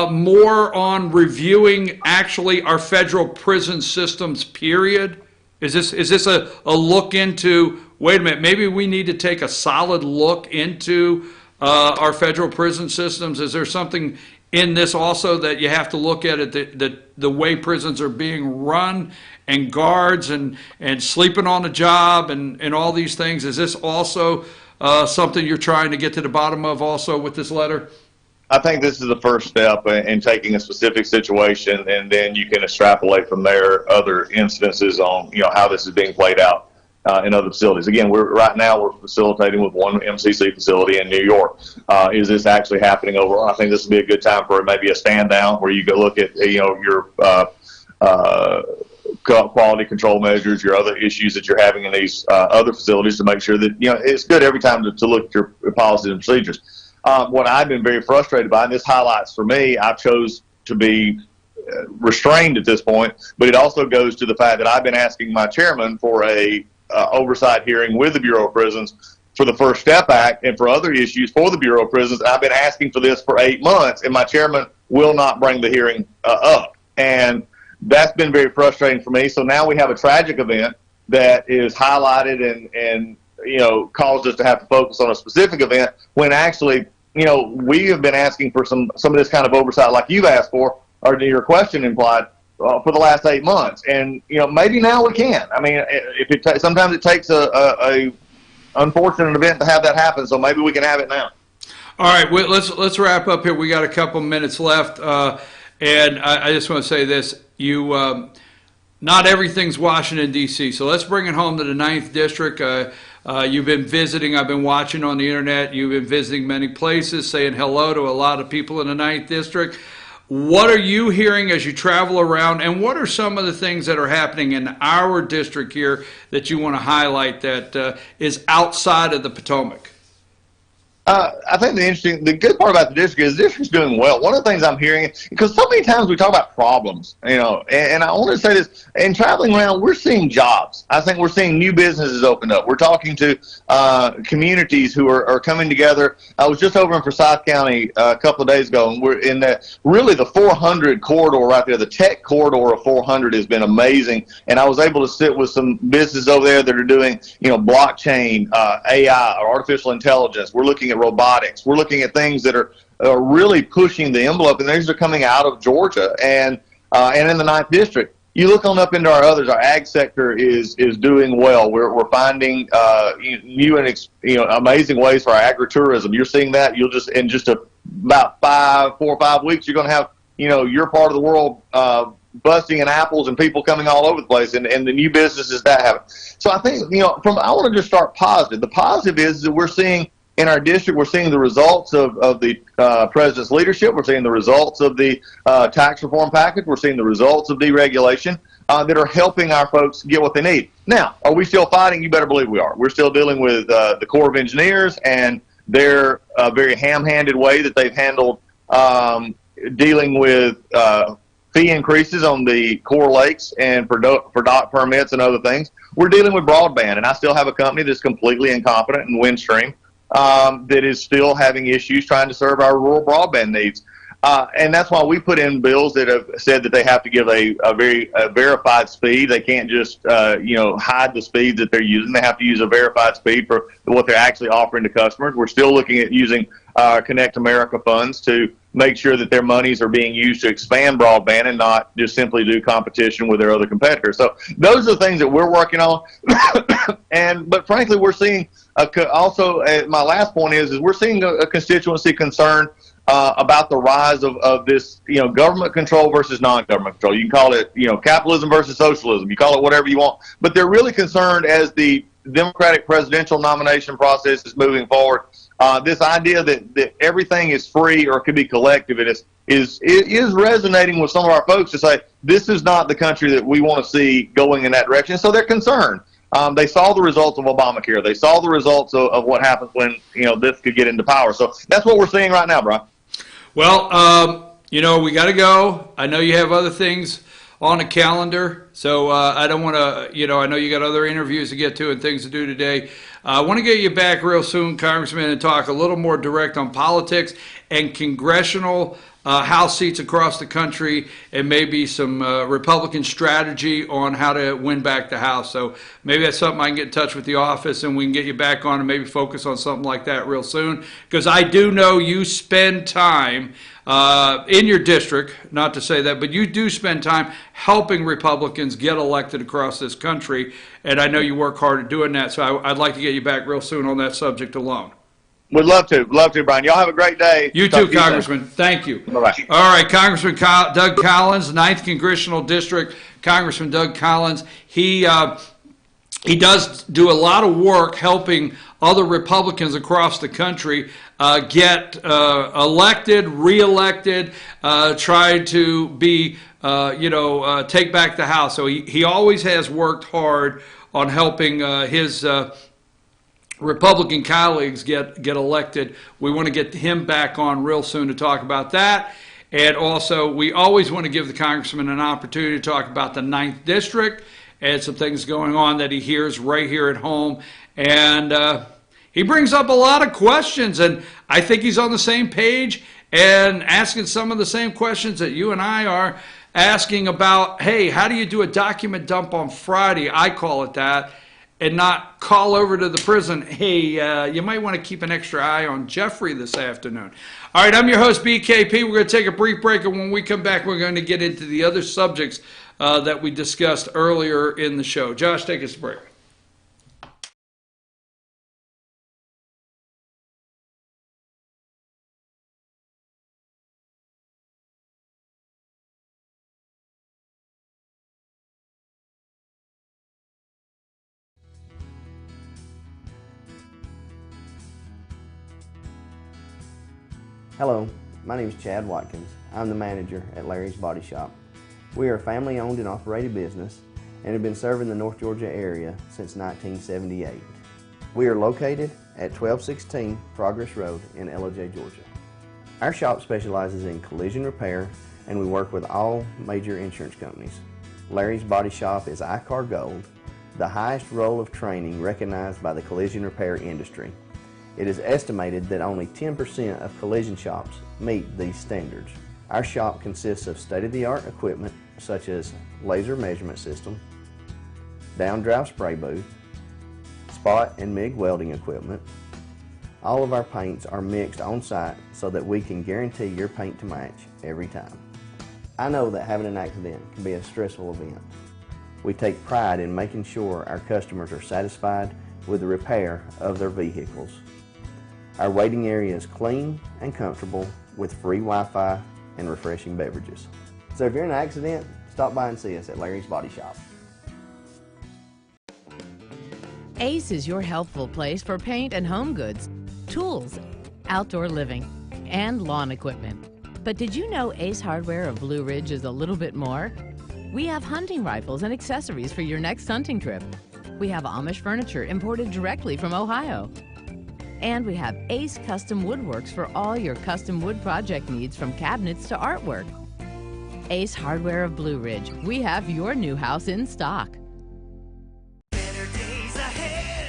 more on reviewing actually our federal prison systems, period? Is this a look into, wait a minute, maybe we need to take a solid look into our federal prison systems? Is there something in this also that you have to look at it, the way prisons are being run and guards and sleeping on the job and all these things? Is this also something you're trying to get to the bottom of also with this letter? I think this is the first step in taking a specific situation, and then you can extrapolate from there other incidences on how this is being played out in other facilities. Again, we're facilitating with one MCC facility in New York. Is this actually happening overall? I think this would be a good time for maybe a stand down where you go look at your quality control measures, your other issues that you're having in these other facilities to make sure that it's good every time to look at your policies and procedures. What I've been very frustrated by, and this highlights for me, I chose to be restrained at this point, but it also goes to the fact that I've been asking my chairman for a oversight hearing with the Bureau of Prisons for the First Step Act and for other issues for the Bureau of Prisons. I've been asking for this for 8 months, and my chairman will not bring the hearing up. And that's been very frustrating for me. So now we have a tragic event that is highlighted and caused us to have to focus on a specific event when actually, we have been asking for some of this kind of oversight like you've asked for, or your question implied, for the last 8 months. And, maybe now we can. I mean, sometimes it takes a unfortunate event to have that happen, so maybe we can have it now. All right, well, let's wrap up here. We got a couple minutes left, and I just want to say this. Not everything's Washington, D.C., so let's bring it home to the 9th District. You've been visiting. I've been watching on the internet. You've been visiting many places, saying hello to a lot of people in the 9th District. What are you hearing as you travel around, and what are some of the things that are happening in our district here that you want to highlight that is outside of the Potomac? I think the good part about the district is the district's doing well. One of the things I'm hearing, because so many times we talk about problems, and I want to say this, in traveling around, we're seeing jobs. I think we're seeing new businesses open up. We're talking to communities who are coming together. I was just over in Forsyth County a couple of days ago, and we're in the 400 corridor right there. The tech corridor of 400 has been amazing, and I was able to sit with some businesses over there that are doing, blockchain, AI, or artificial intelligence. We're looking at robotics. We're looking at things that are really pushing the envelope, and these are coming out of Georgia and in the 9th District. you look on up into our others, our ag sector is doing well. We're finding new and amazing ways for our agritourism. You're seeing that. You'll just in just about 4 or 5 weeks, you're going to have your part of the world busting in apples and people coming all over the place, and the new businesses that happen. So I think I want to just start positive. The positive is that we're seeing in our district, we're seeing the results of the president's leadership. We're seeing the results of the tax reform package. We're seeing the results of deregulation that are helping our folks get what they need. Now, are we still fighting? You better believe we are. We're still dealing with the Corps of Engineers and their very ham-handed way that they've handled dealing with fee increases on the Core Lakes and for dock permits and other things. We're dealing with broadband, and I still have a company that's completely incompetent in Windstream that is still having issues trying to serve our rural broadband needs. And that's why we put in bills that have said that they have to give a verified speed. They can't just, hide the speed that they're using. They have to use a verified speed for what they're actually offering to customers. We're still looking at using Connect America funds to make sure that their monies are being used to expand broadband and not just simply do competition with their other competitors. So those are the things that we're working on. But frankly, we're seeing also, my last point is we're seeing a constituency concern about the rise of this, government control versus non-government control. You can call it, capitalism versus socialism. You call it whatever you want. But they're really concerned as the Democratic presidential nomination process is moving forward. This idea that everything is free or could be collective, it is resonating with some of our folks to say this is not the country that we want to see going in that direction. So they're concerned. They saw the results of Obamacare. They saw the results of what happens when this could get into power. So that's what we're seeing right now, Brian. Well, we got to go. I know you have other things on the calendar, so I don't want to, I know you got other interviews to get to and things to do today. I want to get you back real soon, Congressman, and talk a little more direct on politics and congressional House seats across the country, and maybe some Republican strategy on how to win back the House. So maybe that's something I can get in touch with the office and we can get you back on and maybe focus on something like that real soon. Because I do know you spend time in your district, not to say that, but you do spend time helping Republicans get elected across this country, and I know you work hard at doing that. So I'd like to get you back real soon on that subject alone. Would love to, Brian. Y'all have a great day. You too, Congressman. Thank you. Bye-bye. All right, Congressman Doug Collins, 9th Congressional District. Congressman Doug Collins. He does do a lot of work helping other Republicans across the country get elected, reelected, try to be, take back the House. So he always has worked hard on helping his Republican colleagues get elected. We want to get him back on real soon to talk about that. And also, we always want to give the congressman an opportunity to talk about the 9th District and some things going on that he hears right here at home. And he brings up a lot of questions, and I think he's on the same page and asking some of the same questions that you and I are asking about, hey, how do you do a document dump on Friday? I call it that. And not call over to the prison, hey, you might want to keep an extra eye on Jeffrey this afternoon. All right, I'm your host, BKP. We're going to take a brief break, and when we come back, we're going to get into the other subjects that we discussed earlier in the show. Josh, take us a break. Hello, my name is Chad Watkins. I'm the manager at Larry's Body Shop. We are a family-owned and operated business and have been serving the North Georgia area since 1978. We are located at 1216 Progress Road in Ellijay, Georgia. Our shop specializes in collision repair, and we work with all major insurance companies. Larry's Body Shop is ICAR Gold, the highest role of training recognized by the collision repair industry. It is estimated that only 10% of collision shops meet these standards. Our shop consists of state-of-the-art equipment such as laser measurement system, down-drive spray booth, spot and MIG welding equipment. All of our paints are mixed on site so that we can guarantee your paint to match every time. I know that having an accident can be a stressful event. We take pride in making sure our customers are satisfied with the repair of their vehicles. Our waiting area is clean and comfortable with free Wi-Fi and refreshing beverages. So if you're in an accident, stop by and see us at Larry's Body Shop. Ace is your healthful place for paint and home goods, tools, outdoor living, and lawn equipment. But did you know Ace Hardware of Blue Ridge is a little bit more? We have hunting rifles and accessories for your next hunting trip. We have Amish furniture imported directly from Ohio. And we have Ace Custom Woodworks for all your custom wood project needs, from cabinets to artwork. Ace Hardware of Blue Ridge, we have your new house in stock.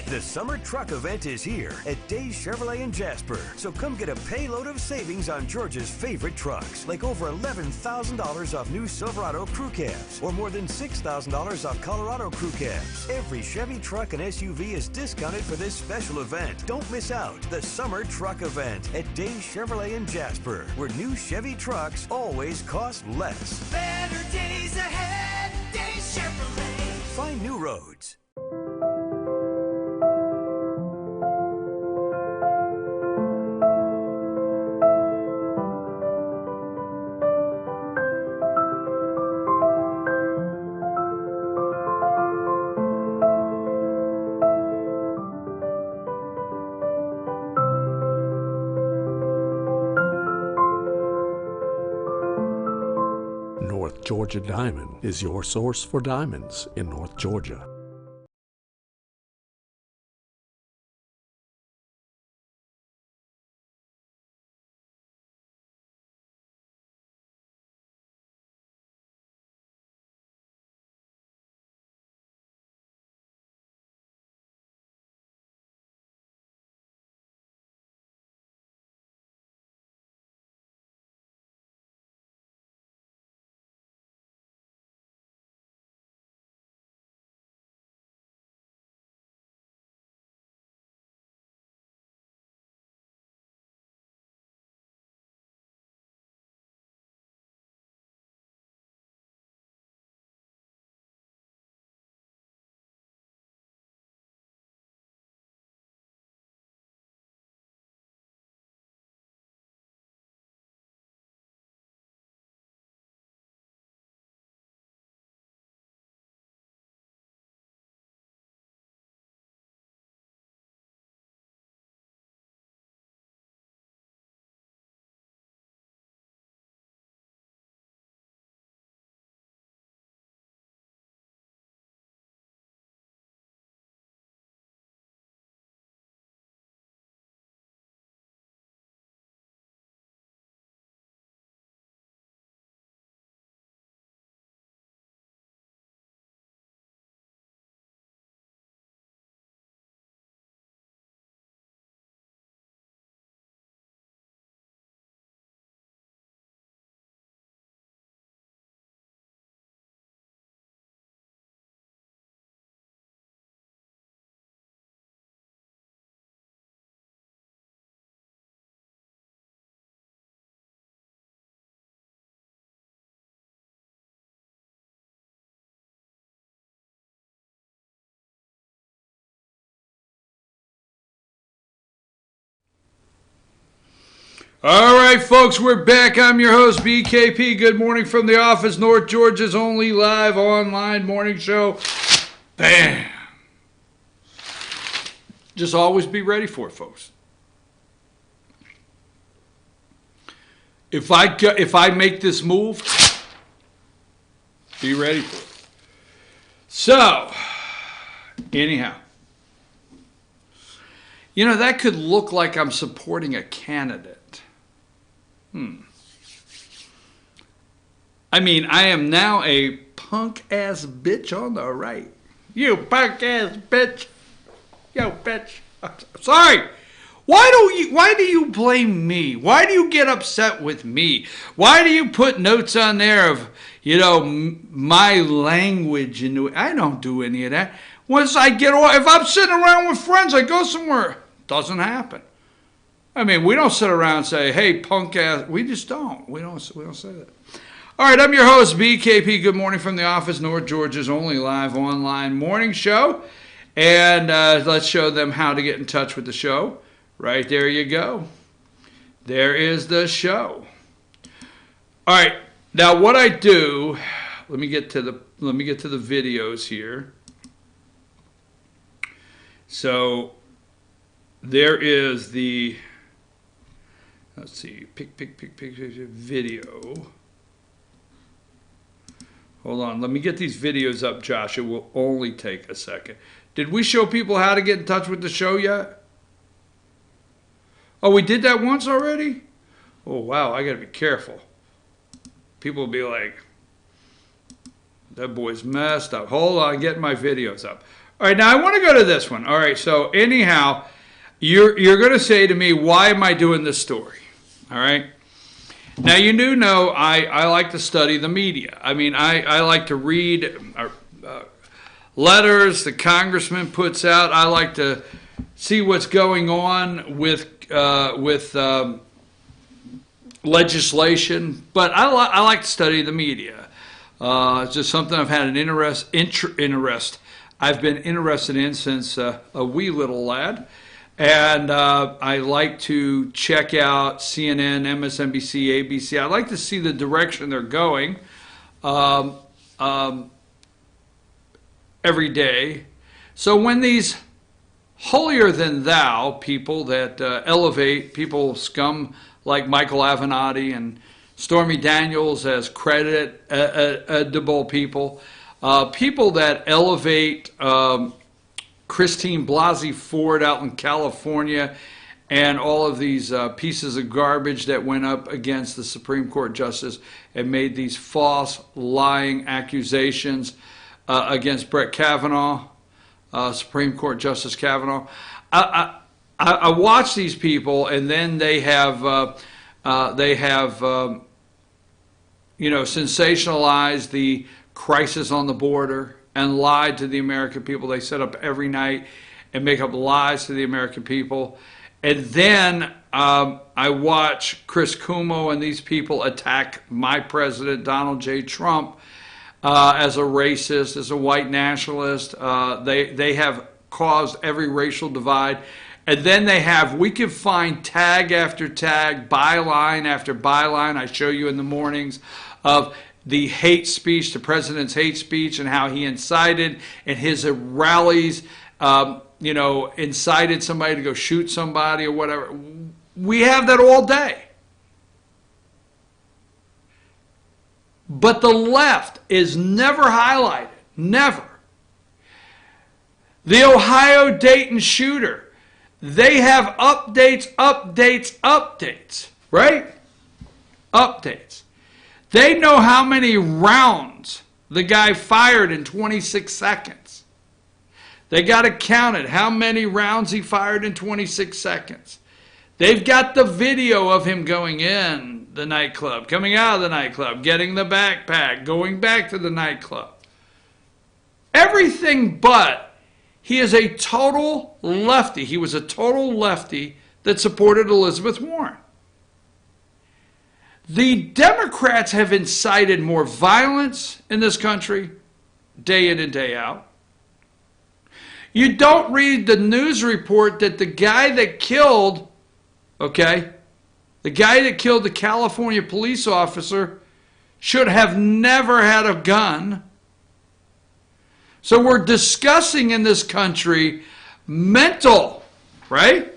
The summer truck event is here at Days Chevrolet in Jasper. So come get a payload of savings on Georgia's favorite trucks, like over $11,000 off new Silverado crew cabs, or more than $6,000 off Colorado crew cabs. Every Chevy truck and SUV is discounted for this special event. Don't miss out. The summer truck event at Days Chevrolet in Jasper, where new Chevy trucks always cost less. Better days ahead, Days Chevrolet. Find new roads. North Georgia Diamond is your source for diamonds in North Georgia. All right, folks, we're back. I'm your host, BKP. Good morning from the office, North Georgia's only live online morning show. Bam! Just always be ready for it, folks. If I make this move, be ready for it. So, anyhow, you know, that could look like I'm supporting a candidate. I mean, I am now a punk-ass bitch on the right. You punk-ass bitch. Yo, bitch. Sorry. Why do you blame me? Why do you get upset with me? Why do you put notes on there of, you know, my language into it? I don't do any of that. Once I get off, if I'm sitting around with friends, I go somewhere. Doesn't happen. I mean, we don't sit around and say, hey, punk ass. We just don't. We don't say that. All right, I'm your host, BKP. Good morning from the office, North Georgia's only live online morning show. And let's show them how to get in touch with the show. Right there you go. There is the show. All right, now what I do, let me get to the videos here. So there is the, let's see, pick video. Hold on, let me get these videos up, Josh. It will only take a second. Did we show people how to get in touch with the show yet? Oh, we did that once already? Oh, wow, I got to be careful. People will be like, that boy's messed up. Hold on, getting my videos up. All right, now I want to go to this one. All right, so anyhow, you're going to say to me, why am I doing this story? All right? Now, you do know I like to study the media. I mean, I like to read letters the congressman puts out. I like to see what's going on with legislation. But I like to study the media. It's just something I've had an interest. I've been interested in since a wee little lad. And I like to check out CNN, MSNBC, ABC. I like to see the direction they're going every day. So when these holier-than-thou people that elevate people, scum like Michael Avenatti and Stormy Daniels as creditable people, people that elevate Christine Blasey Ford out in California and all of these pieces of garbage that went up against the Supreme Court justice and made these false, lying accusations against Brett Kavanaugh, Supreme Court Justice Kavanaugh. I watch these people, and then they have sensationalized the crisis on the border and lied to the American people. They set up every night and make up lies to the American people. And then I watch Chris Cuomo and these people attack my president, Donald J. Trump, as a racist, as a white nationalist. They have caused every racial divide. And then we can find tag after tag, byline after byline, I show you in the mornings, of the hate speech, the president's hate speech, and how he incited in his rallies, incited somebody to go shoot somebody or whatever. We have that all day. But the left is never highlighted. Never. The Ohio Dayton shooter, they have updates, right? Updates. They know how many rounds the guy fired in 26 seconds. They got it counted, how many rounds he fired in 26 seconds. They've got the video of him going in the nightclub, coming out of the nightclub, getting the backpack, going back to the nightclub. Everything but he is a total lefty. He was a total lefty that supported Elizabeth Warren. The Democrats have incited more violence in this country day in and day out. You don't read the news report that the guy that killed, the California police officer should have never had a gun. So we're discussing in this country mental, right?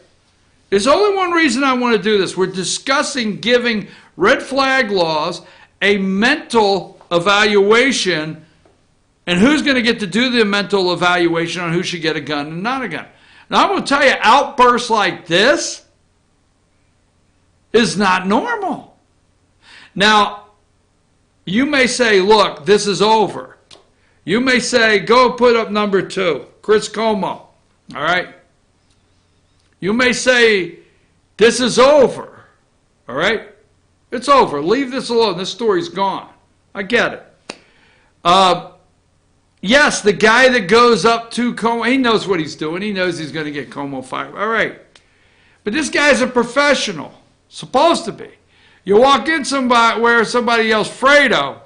There's only one reason I want to do this. We're discussing giving red flag laws a mental evaluation, and who's going to get to do the mental evaluation on who should get a gun and not a gun. Now, I'm going to tell you, outbursts like this is not normal. Now, you may say, look, this is over. You may say, go put up number 2, Chris Cuomo, all right? You may say, this is over, all right? It's over. Leave this alone. This story's gone. I get it. Yes, the guy that goes up to Cuomo, he knows what he's doing. He knows he's going to get Cuomo fired. All right. But this guy's a professional. Supposed to be. You walk in where somebody yells Fredo,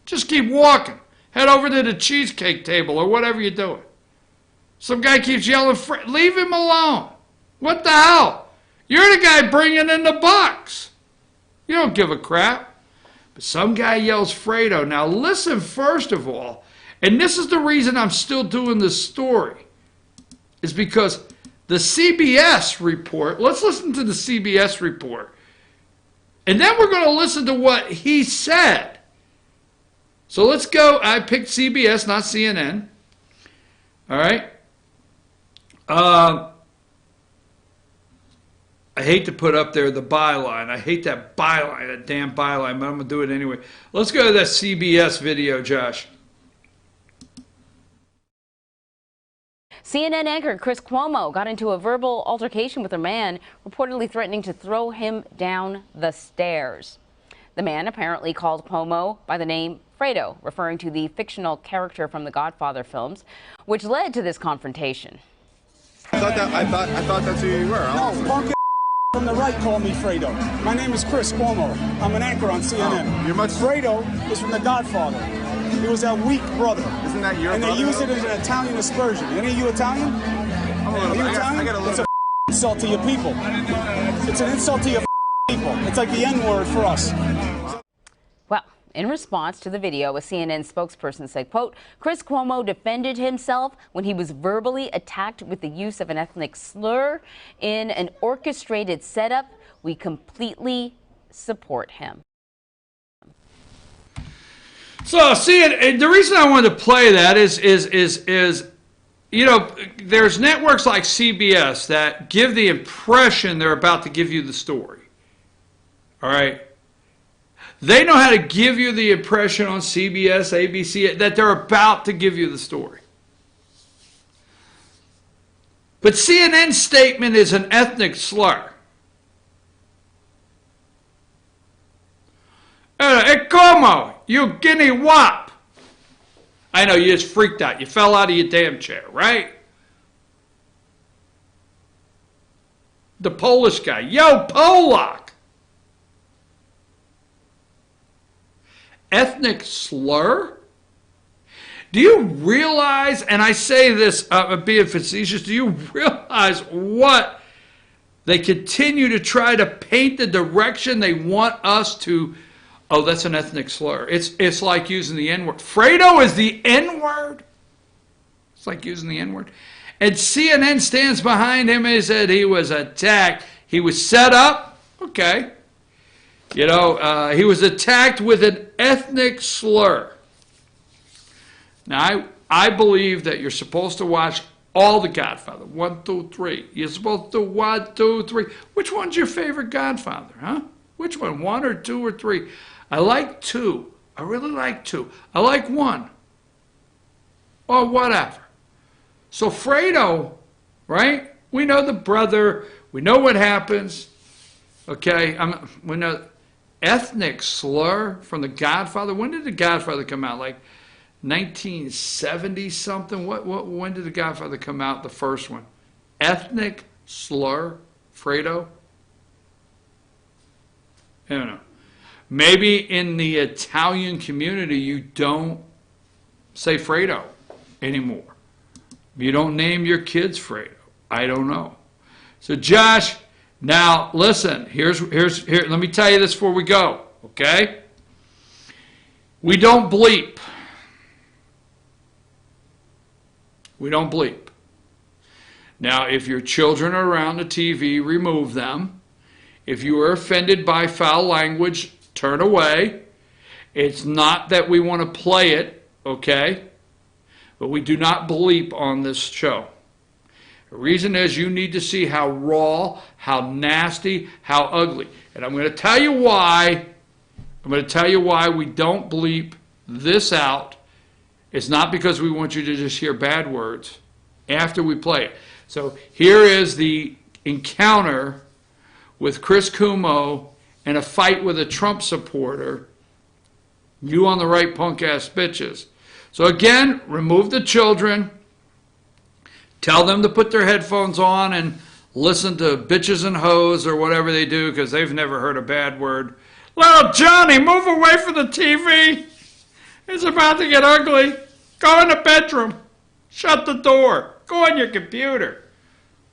just keep walking. Head over to the cheesecake table or whatever you're doing. Some guy keeps yelling, leave him alone. What the hell? You're the guy bringing in the bucks. You don't give a crap. But some guy yells Fredo. Now listen first of all, and this is the reason I'm still doing this story, is because the CBS report, let's listen to the CBS report, and then we're going to listen to what he said. So let's go. I picked CBS, not CNN. All right. I hate to put up there the byline. I hate that byline, that damn byline, but I'm going to do it anyway. Let's go to that CBS video, Josh. CNN anchor Chris Cuomo got into a verbal altercation with a man reportedly threatening to throw him down the stairs. The man apparently called Cuomo by the name Fredo, referring to the fictional character from the Godfather films, which led to this confrontation. I thought that's who you were. No, punk from the right called me Fredo. My name is Chris Cuomo. I'm an anchor on CNN. You're much... Fredo is from the Godfather. He was that weak brother. Isn't that your And brother? they use it as an Italian aspersion. Any of you Italian? I'm a little Are you bit. Italian? I got a little It's an insult to your people. It's an insult to your people. It's like the N-word for us. Well, in response to the video, a CNN spokesperson said, quote, Chris Cuomo defended himself when he was verbally attacked with the use of an ethnic slur in an orchestrated setup. We completely support him. So, see, and the reason I wanted to play that is, you know, there's networks like CBS that give the impression they're about to give you the story. All right? They know how to give you the impression on CBS, ABC, that they're about to give you the story. But CNN's statement is an ethnic slur. Hey, Como, you guinea wop. I know, you just freaked out. You fell out of your damn chair, right? The Polish guy. Yo, Polak. Ethnic slur? Do you realize, and I say this being facetious, do you realize what they continue to try to paint the direction they want us to? Oh, that's an ethnic slur. It's like using the N-word. Fredo is the N-word? It's like using the N-word. And CNN stands behind him and said he was attacked. He was set up. Okay. You know, he was attacked with an ethnic slur. Now, I believe that you're supposed to watch all the Godfather. 1, 2, 3. You're supposed to 1, 2, 3. Which one's your favorite Godfather, huh? Which one? 1 or 2 or 3? I like 2. I really like 2. I like 1. Or whatever. So Fredo, right? We know the brother. We know what happens. Okay? We know ethnic slur from the Godfather. When did the Godfather come out? Like 1970 something? When did the Godfather come out? The first one. Ethnic slur, Fredo. I don't know. Maybe in the Italian community you don't say Fredo anymore. You don't name your kids Fredo. I don't know. So Josh, now listen, here, let me tell you this before we go, okay? We don't bleep. We don't bleep. Now, if your children are around the TV, remove them. If you are offended by foul language, turn away. It's not that we want to play it, okay? But we do not bleep on this show. The reason is you need to see how raw, how nasty, how ugly. And I'm going to tell you why. I'm going to tell you why we don't bleep this out. It's not because we want you to just hear bad words after we play it. So here is the encounter with Chris Cuomo and a fight with a Trump supporter. You on the right punk-ass bitches. So again, remove the children. Tell them to put their headphones on and listen to bitches and hoes or whatever they do because they've never heard a bad word Little Johnny, move away from the TV. It's about to get ugly. Go in the bedroom. Shut the door. Go on your computer.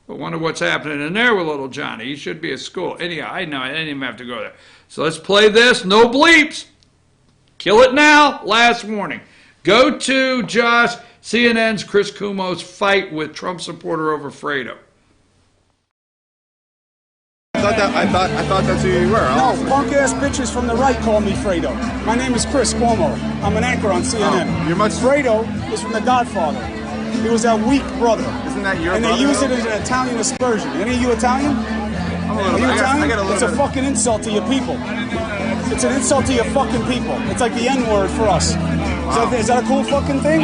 I wonder what's happening in there with little Johnny. He should be at school. Anyhow, I know I didn't even have to go there. So let's play this. No bleeps. Kill it now. Last warning. Go to Josh, CNN's Chris Cuomo's fight with Trump supporter over Fredo. I thought that's who you were. No, punk ass bitches from the right call me Fredo. My name is Chris Cuomo. I'm an anchor on CNN. You're much. Fredo is from The Godfather. He was that weak brother. Isn't that your And brother? they use it as an Italian aspersion. Any of you Italian? Are you Italian? It's a fucking insult to your people. It's an insult to your fucking people. It's like the N-word for us. Is that a cool fucking thing?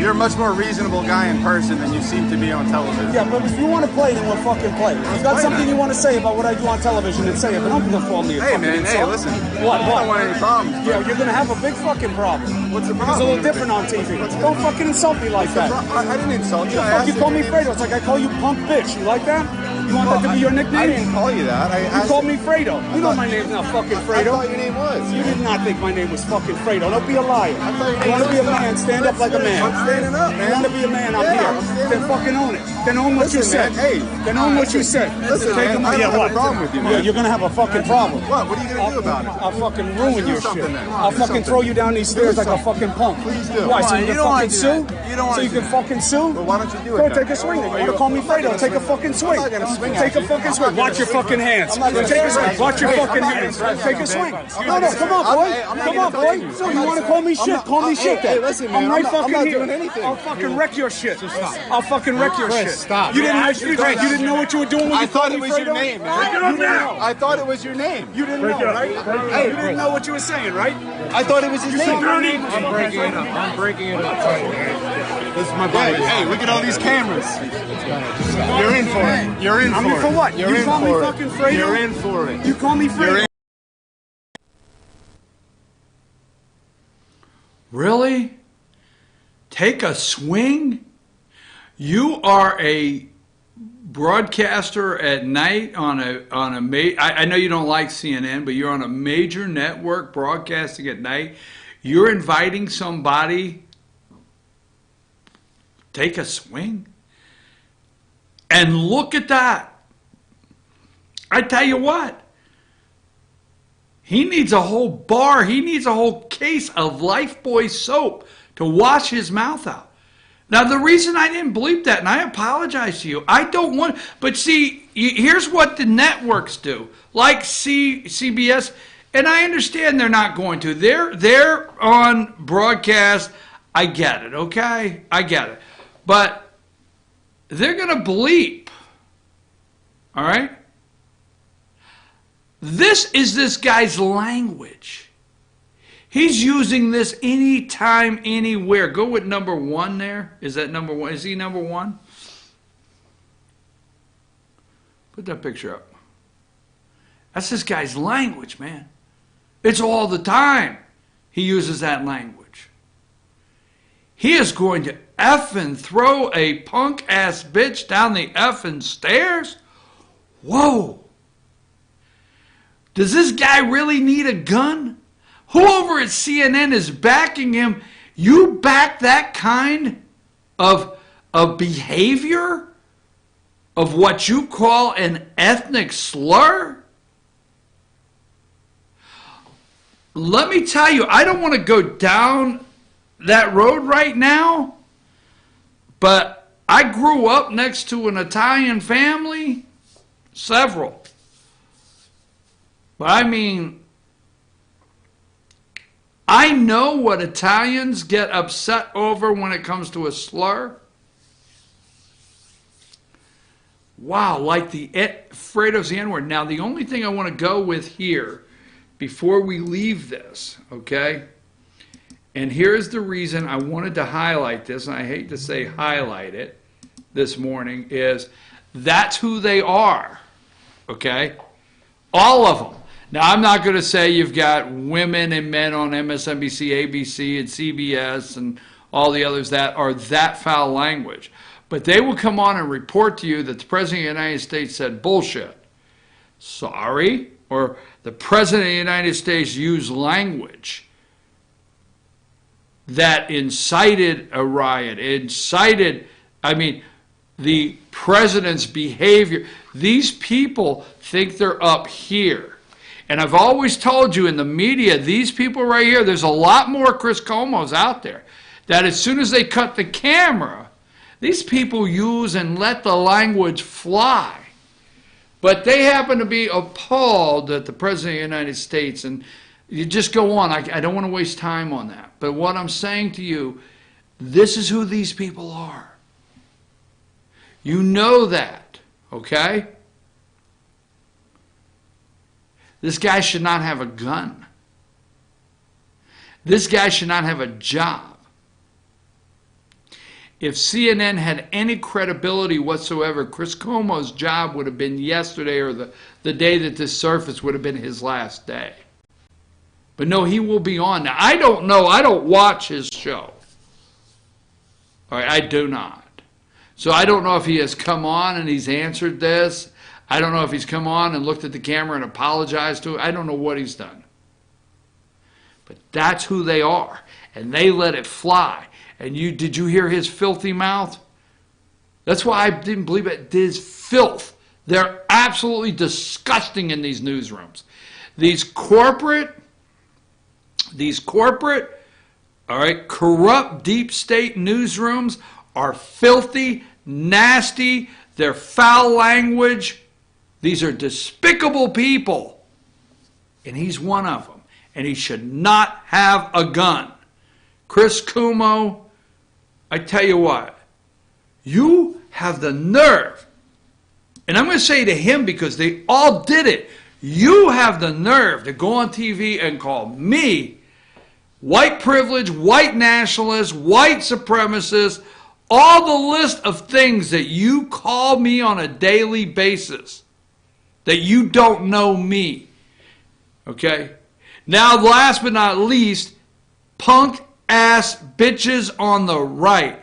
You're a much more reasonable guy in person than you seem to be on television. Yeah, but if you want to play, then we'll fucking play. If you've got something you want to say about what I do on television, then say it. But don't call me a Hey fucking man, insult. hey, listen. What? I don't want any problems. Yeah, you're gonna have a big fucking problem. What's the It's problem? a little different on TV. Don't fucking insult me like that. I didn't insult you. The fuck you call me Fredo? It's like I call you punk bitch. You like that? You want that to be your nickname? I didn't call you that. You called me Fredo. You know my name's not fucking Fredo. I thought your name was. You did not think my name was fucking Fredo. Don't be a liar. You want to be a man, stand up like a man. I'm standing up, man. You want to be a man, I'm here. Then fucking own it. Then own what you said. Hey. Then own what you said. Listen, man, I don't have a problem with you, man. Yeah, you're going to have a fucking problem. What? What are you going to do about it? I'll fucking ruin your shit. something then. I'll Do fucking something. throw you down these stairs like a fucking punk. Please do. Why, so Come you on, can you don't wanna fucking do sue? that. You don't wanna So you do can that. fucking sue? Well, why don't you do it Go then? take a swing. You want to call me Fredo? Take a fucking swing. I'm not gonna swing Take at a you. fucking I'm swing. not gonna Watch your swing. fucking hands. I'm not gonna Take a swing. swing. Watch your Hey, fucking I'm not hands. gonna Take a swing. swing. I'm No, not come on, gonna- boy. I'm not Come gonna on, boy. defend you. So I'm you not- want to call me I'm shit? not- Call me shit hey, then. listen, man, I'm right I'm not fucking doing here. anything. I'll fucking wreck your shit. I'll fucking wreck your shit. Stop. You didn't you didn't know what you were doing when I you thought called it me was your Fredo? name, You man. didn't know. I thought it was your name. You didn't know, right? Hey, you didn't know what you were saying, right? I thought it was his name. I'm breaking it up. I'm breaking it up. This is my buddy. Hey, look at all these cameras. You're in for it. You're in for it. I'm in for what? You're You in call me for it. fucking Fredo? You're in for it. You call me Fredo? Really? Take a swing? You are a broadcaster at night on a I know you don't like CNN, but you're on a major network broadcasting at night. You're inviting somebody take a swing? And look at that. I tell you what. He needs a whole bar. He needs a whole case of Lifebuoy soap to wash his mouth out. Now, the reason I didn't bleep that, and I apologize to you, I don't want, but see, here's what the networks do, like CBS, and I understand they're not going to. They're on broadcast. I get it, okay? I get it. But they're going to bleep, all right? This is this guy's language. He's using this anytime, anywhere. Go with number one there. Is that number one? Is he number one? Put that picture up. That's this guy's language, man. It's all the time he uses that language. He is going to effing throw a punk-ass bitch down the effing stairs? Whoa. Does this guy really need a gun? Who over at CNN is backing him? You back that kind of behavior? Of what you call an ethnic slur? Let me tell you, I don't want to go down that road right now, but I grew up next to an Italian family, several. But I mean, I know what Italians get upset over when it comes to a slur. Wow, like the Fredo's the N-word. Now, the only thing I want to go with here before we leave this, okay? And here's the reason I wanted to highlight this, and I hate to say highlight it this morning, is that's who they are, okay? All of them. Now, I'm not going to say you've got women and men on MSNBC, ABC, and CBS, and all the others that are that foul language. But they will come on and report to you that the President of the United States said bullshit. Sorry, or the President of the United States used language that incited a riot, the president's behavior. These people think they're up here. And I've always told you in the media, these people right here, there's a lot more Chris Cuomo's out there, that as soon as they cut the camera, these people use and let the language fly. But they happen to be appalled at the President of the United States. And you just go on. I don't want to waste time on that. But what I'm saying to you, this is who these people are. You know that, okay? This guy should not have a gun. This guy should not have a job. If CNN had any credibility whatsoever, Chris Cuomo's job would have been yesterday, or the day that this surfaced would have been his last day. But no, he will be on. Now, I don't know. I don't watch his show. All right, I do not. So I don't know if he has come on and he's answered this. I don't know if he's come on and looked at the camera and apologized to it. I don't know what he's done. But that's who they are. And they let it fly. And did you hear his filthy mouth? That's why I didn't believe it. This filth. They're absolutely disgusting in these newsrooms. These corporate, all right, corrupt deep state newsrooms are filthy, nasty, they're foul language. These are despicable people. And he's one of them. And he should not have a gun. Chris Cuomo, I tell you what, you have the nerve, and I'm going to say to him because they all did it, you have the nerve to go on TV and call me white privilege, white nationalist, white supremacist, all the list of things that you call me on a daily basis, that you don't know me. Okay? Now, last but not least, punk ass bitches on the right.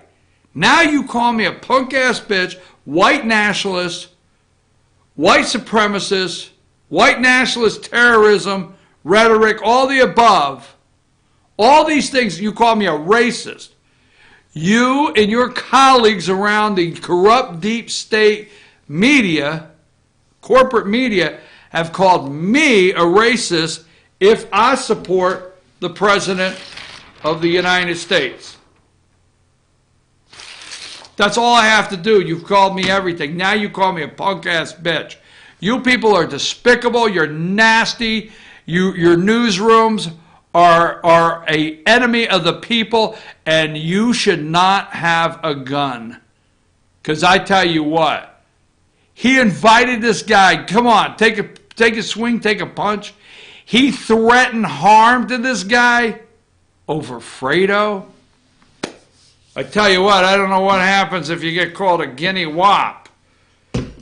Now you call me a punk ass bitch, white nationalist, white supremacist, white nationalist terrorism, rhetoric, all the above. All these things, you call me a racist. You and your colleagues around the corrupt deep state media, corporate media, have called me a racist if I support the President of the United States. That's all I have to do. You've called me everything. Now you call me a punk-ass bitch. You people are despicable. You're nasty. Your newsrooms are an enemy of the people, and you should not have a gun. Because I tell you what, he invited this guy. Come on, take a swing, take a punch. He threatened harm to this guy over Fredo. I tell you what, I don't know what happens if you get called a guinea wop.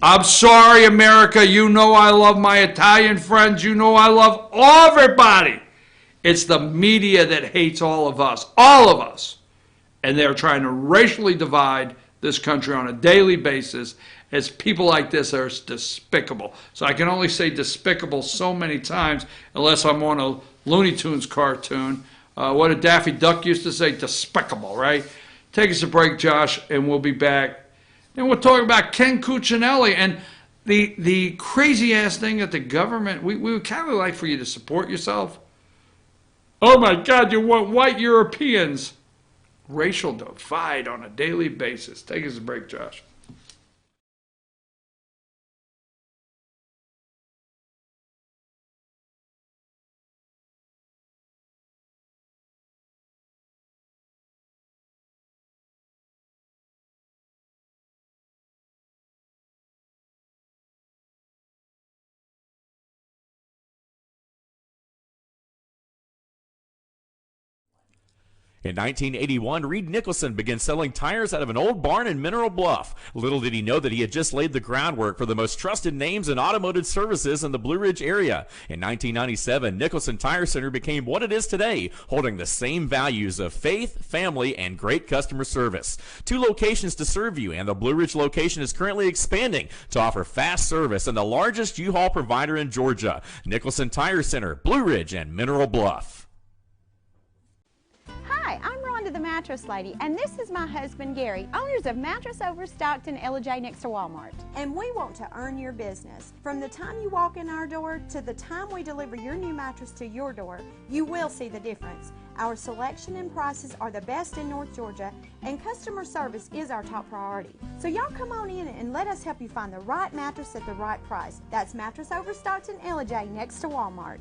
I'm sorry, America. You know I love my Italian friends. You know I love everybody. It's the media that hates all of us. And they're trying to racially divide this country on a daily basis, as people like this are despicable. So I can only say despicable so many times unless I'm on a Looney Tunes cartoon. What did Daffy Duck used to say? Despicable, right? Take us a break, Josh, and we'll be back. And we'll talk about Ken Cuccinelli and the crazy-ass thing that the government, we would kind of like for you to support yourself. Oh, my God, you want white Europeans. Racial divide on a daily basis. Take us a break, Josh. In 1981, Reed Nicholson began selling tires out of an old barn in Mineral Bluff. Little did he know that he had just laid the groundwork for the most trusted names in automotive services in the Blue Ridge area. In 1997, Nicholson Tire Center became what it is today, holding the same values of faith, family, and great customer service. 2 locations to serve you, and the Blue Ridge location is currently expanding to offer fast service and the largest U-Haul provider in Georgia. Nicholson Tire Center, Blue Ridge, and Mineral Bluff. Hi, I'm Rhonda the Mattress Lady, and this is my husband Gary, owners of Mattress Overstocked in Ellijay next to Walmart. And we want to earn your business. From the time you walk in our door to the time we deliver your new mattress to your door, you will see the difference. Our selection and prices are the best in North Georgia, and customer service is our top priority. So y'all come on in and let us help you find the right mattress at the right price. That's Mattress Overstocked in Ellijay next to Walmart.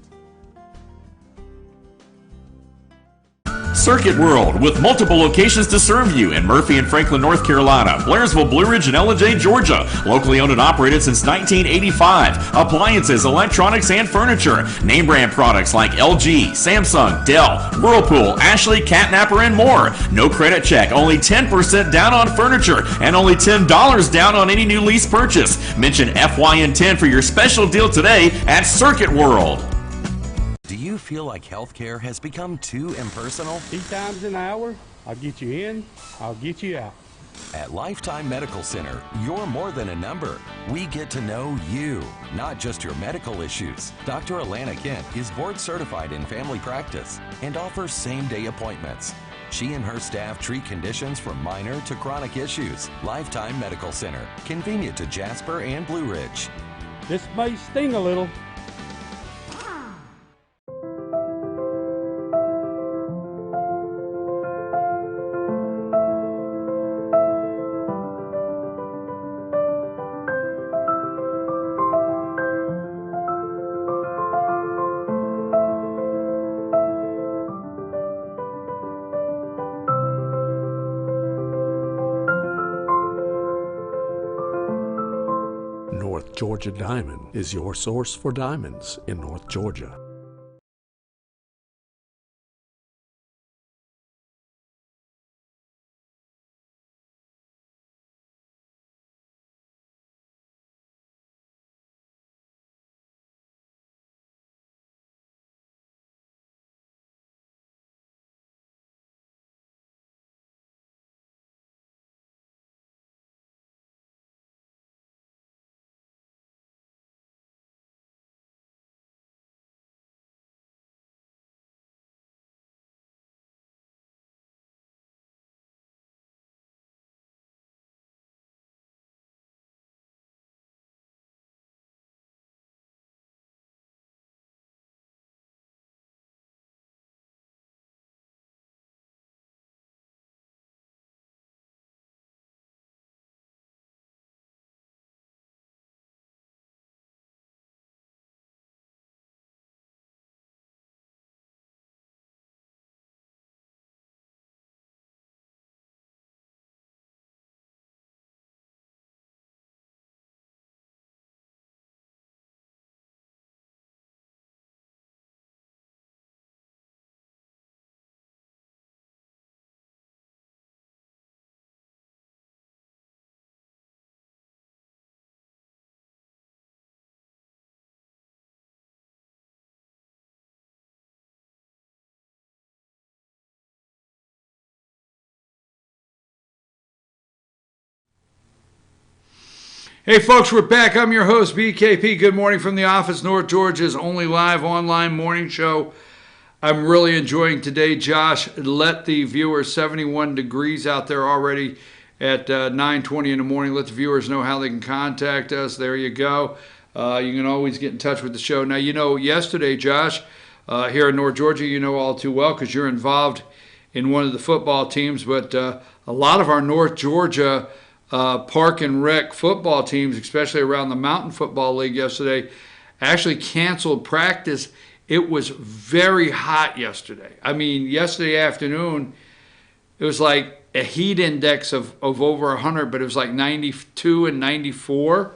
Circuit World, with multiple locations to serve you in Murphy and Franklin, North Carolina, Blairsville, Blue Ridge, and Ellijay, Georgia. Locally owned and operated since 1985. Appliances, electronics, and furniture. Name brand products like LG, Samsung, Dell, Whirlpool, Ashley, Catnapper, and more. No credit check, only 10% down on furniture, and only $10 down on any new lease purchase. Mention FYN10 for your special deal today at Circuit World. Do you feel like healthcare has become too impersonal? 3 times an hour, I'll get you in, I'll get you out. At Lifetime Medical Center, you're more than a number. We get to know you, not just your medical issues. Dr. Alana Kent is board certified in family practice and offers same-day appointments. She and her staff treat conditions from minor to chronic issues. Lifetime Medical Center, convenient to Jasper and Blue Ridge. This may sting a little. North Georgia Diamond is your source for diamonds in North Georgia. Hey folks, we're back. I'm your host, BKP. Good morning from the office, North Georgia's only live online morning show. I'm really enjoying today. Josh, let the viewers, 71 degrees out there already at 9:20 in the morning. Let the viewers know how they can contact us. There you go. You can always get in touch with the show. Now, you know, yesterday, Josh, here in North Georgia, you know all too well because you're involved in one of the football teams, but a lot of our North Georgia Park and Rec football teams, especially around the Mountain Football League yesterday, actually canceled practice. It was very hot yesterday. I mean, yesterday afternoon, it was like a heat index of over 100, but it was like 92 and 94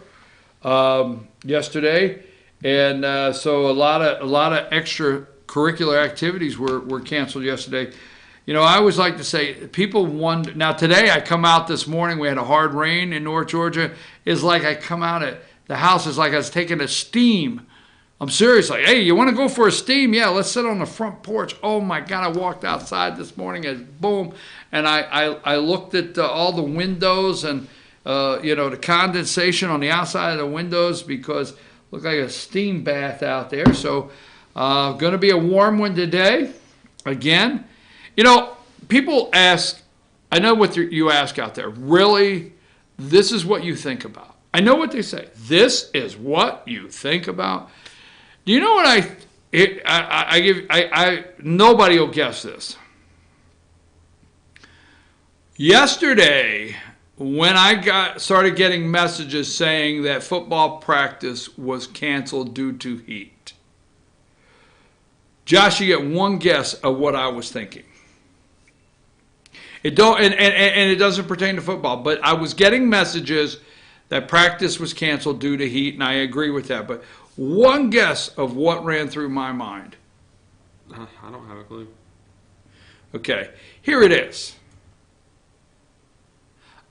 yesterday. And so a lot of extracurricular activities were canceled yesterday. You know, I always like to say, people wonder. Now, today I come out this morning, we had a hard rain in North Georgia. It's like I come out at the house, is like I was taking a steam. I'm serious, like, hey, you want to go for a steam? Yeah, let's sit on the front porch. Oh my God, I walked outside this morning and boom. And I looked at all the windows and, you know, the condensation on the outside of the windows because it looked like a steam bath out there. So, going to be a warm one today. Again, you know, people ask, I know what you ask out there, really, this is what you think about. I know what they say. This is what you think about. Do you know what nobody will guess this. Yesterday, when I started getting messages saying that football practice was canceled due to heat, Josh, you get one guess of what I was thinking. It don't, and it doesn't pertain to football, but I was getting messages that practice was canceled due to heat, and I agree with that. But one guess of what ran through my mind. I don't have a clue. Okay, here it is.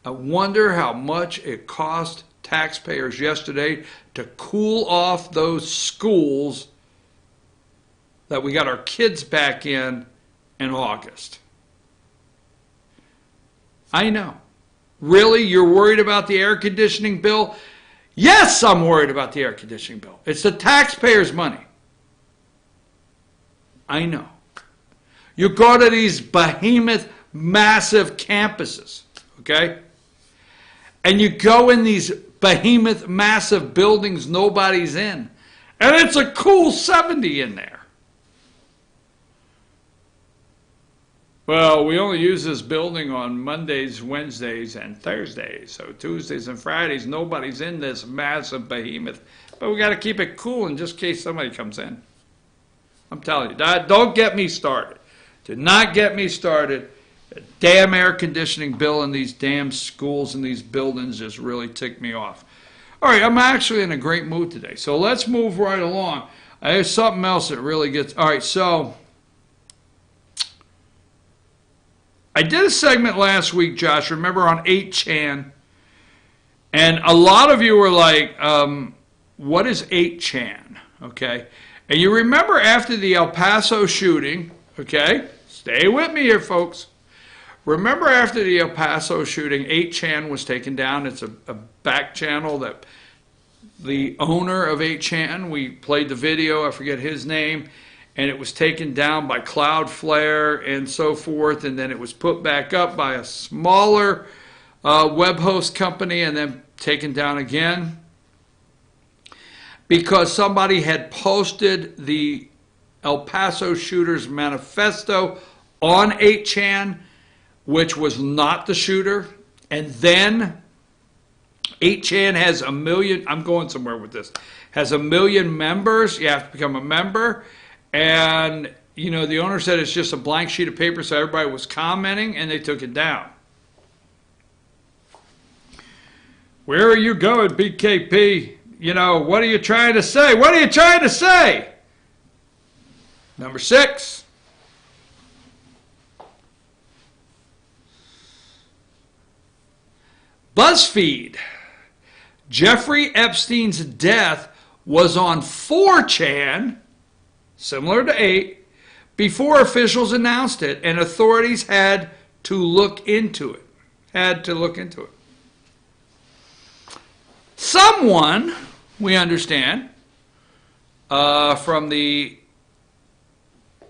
I wonder how much it cost taxpayers yesterday to cool off those schools that we got our kids back in August. I know. Really? You're worried about the air conditioning bill? Yes, I'm worried about the air conditioning bill. It's the taxpayers' money. I know. You go to these behemoth, massive campuses, okay? And you go in these behemoth, massive buildings nobody's in. And it's a cool 70 in there. Well, we only use this building on Mondays, Wednesdays, and Thursdays. So Tuesdays and Fridays, nobody's in this massive behemoth. But we got to keep it cool in just case somebody comes in. I'm telling you, don't get me started. Do not get me started. The damn air conditioning bill in these damn schools and these buildings just really ticked me off. All right, I'm actually in a great mood today. So let's move right along. There's something else that really gets... All right, so... I did a segment last week, Josh, remember, on 8chan. And a lot of you were like, what is 8chan? Okay. And you remember after the El Paso shooting, okay? Stay with me here, folks. Remember after the El Paso shooting, 8chan was taken down. It's a back channel that the owner of 8chan, we played the video, I forget his name, and it was taken down by Cloudflare and so forth, and then it was put back up by a smaller web host company and then taken down again because somebody had posted the El Paso shooters manifesto on 8chan, which was not the shooter. And then 8chan has 1 million, I'm going somewhere with this, has 1 million members. You have to become a member. And, you know, the owner said it's just a blank sheet of paper, so everybody was commenting, and they took it down. Where are you going, BKP? You know, what are you trying to say? What are you trying to say? Number 6. BuzzFeed. Jeffrey Epstein's death was on 4chan, similar to 8, before officials announced it, and authorities had to look into it. Someone, we understand, from the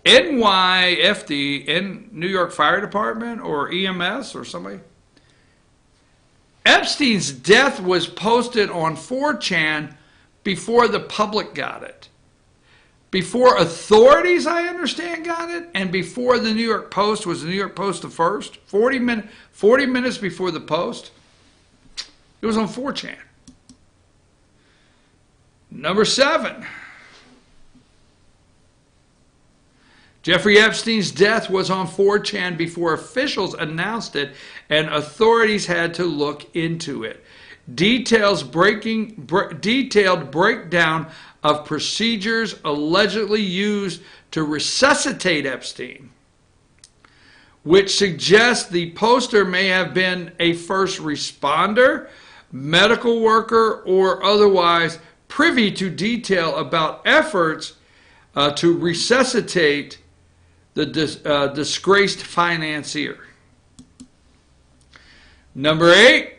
NYFD, New York Fire Department, or EMS, or somebody, Epstein's death was posted on 4chan before the public got it. Before authorities, I understand, got it, and before the New York Post. Was the New York Post the first? 40 minutes before the Post. It was on 4chan. Number 7. Jeffrey Epstein's death was on 4chan before officials announced it, and authorities had to look into it. Detailed breakdown of procedures allegedly used to resuscitate Epstein which suggests the poster may have been a first responder, medical worker, or otherwise privy to detail about efforts to resuscitate the disgraced financier. Number 8.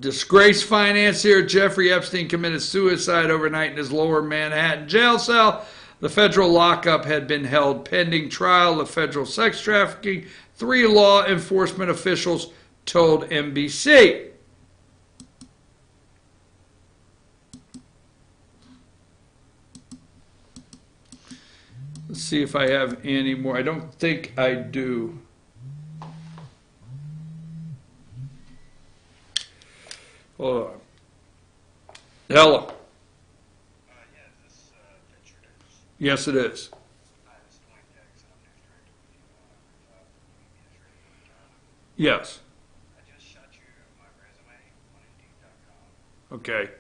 Disgraced financier Jeffrey Epstein committed suicide overnight in his lower Manhattan jail cell. The federal lockup had been held pending trial of federal sex trafficking, 3 law enforcement officials told NBC. Let's see if I have any more. I don't think I do. Hold on. Hello. Yes, it is. Yes. Okay.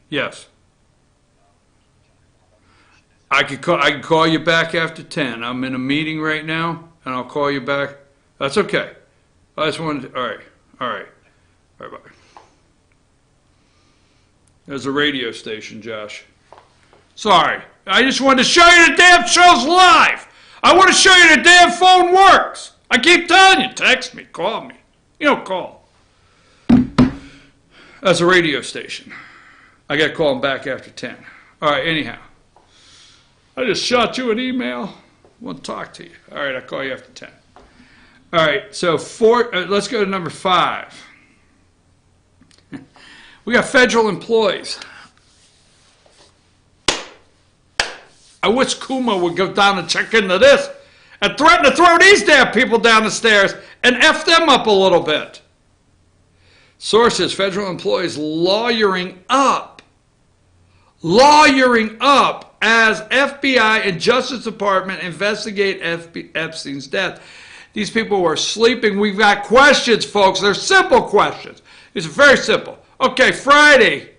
Yes. I can call you back after 10. I'm in a meeting right now, and I'll call you back. That's okay. I just wanted to, all right. Bye. There's a radio station, Josh. Sorry. I just wanted to show you the damn show's live. I want to show you the damn phone works. I keep telling you, text me, call me. You don't call. That's a radio station. I got to call them back after 10. All right, anyhow. I just shot you an email. I want to talk to you. All right, I'll call you after 10. All right, so let's go to number 5. We got federal employees. I wish Kuma would go down and check into this and threaten to throw these damn people down the stairs and F them up a little bit. Sources, federal employees lawyering up as FBI and Justice Department investigate Epstein's death. These people were sleeping. We've got questions, folks. They're simple questions. It's very simple. Okay, Friday,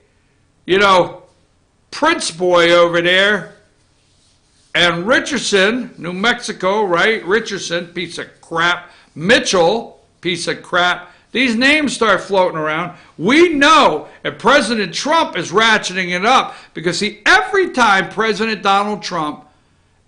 Prince Boy over there and Richardson, New Mexico, right? Richardson, piece of crap. Mitchell, piece of crap. These names start floating around. We know that President Trump is ratcheting it up because, see, every time President Donald Trump,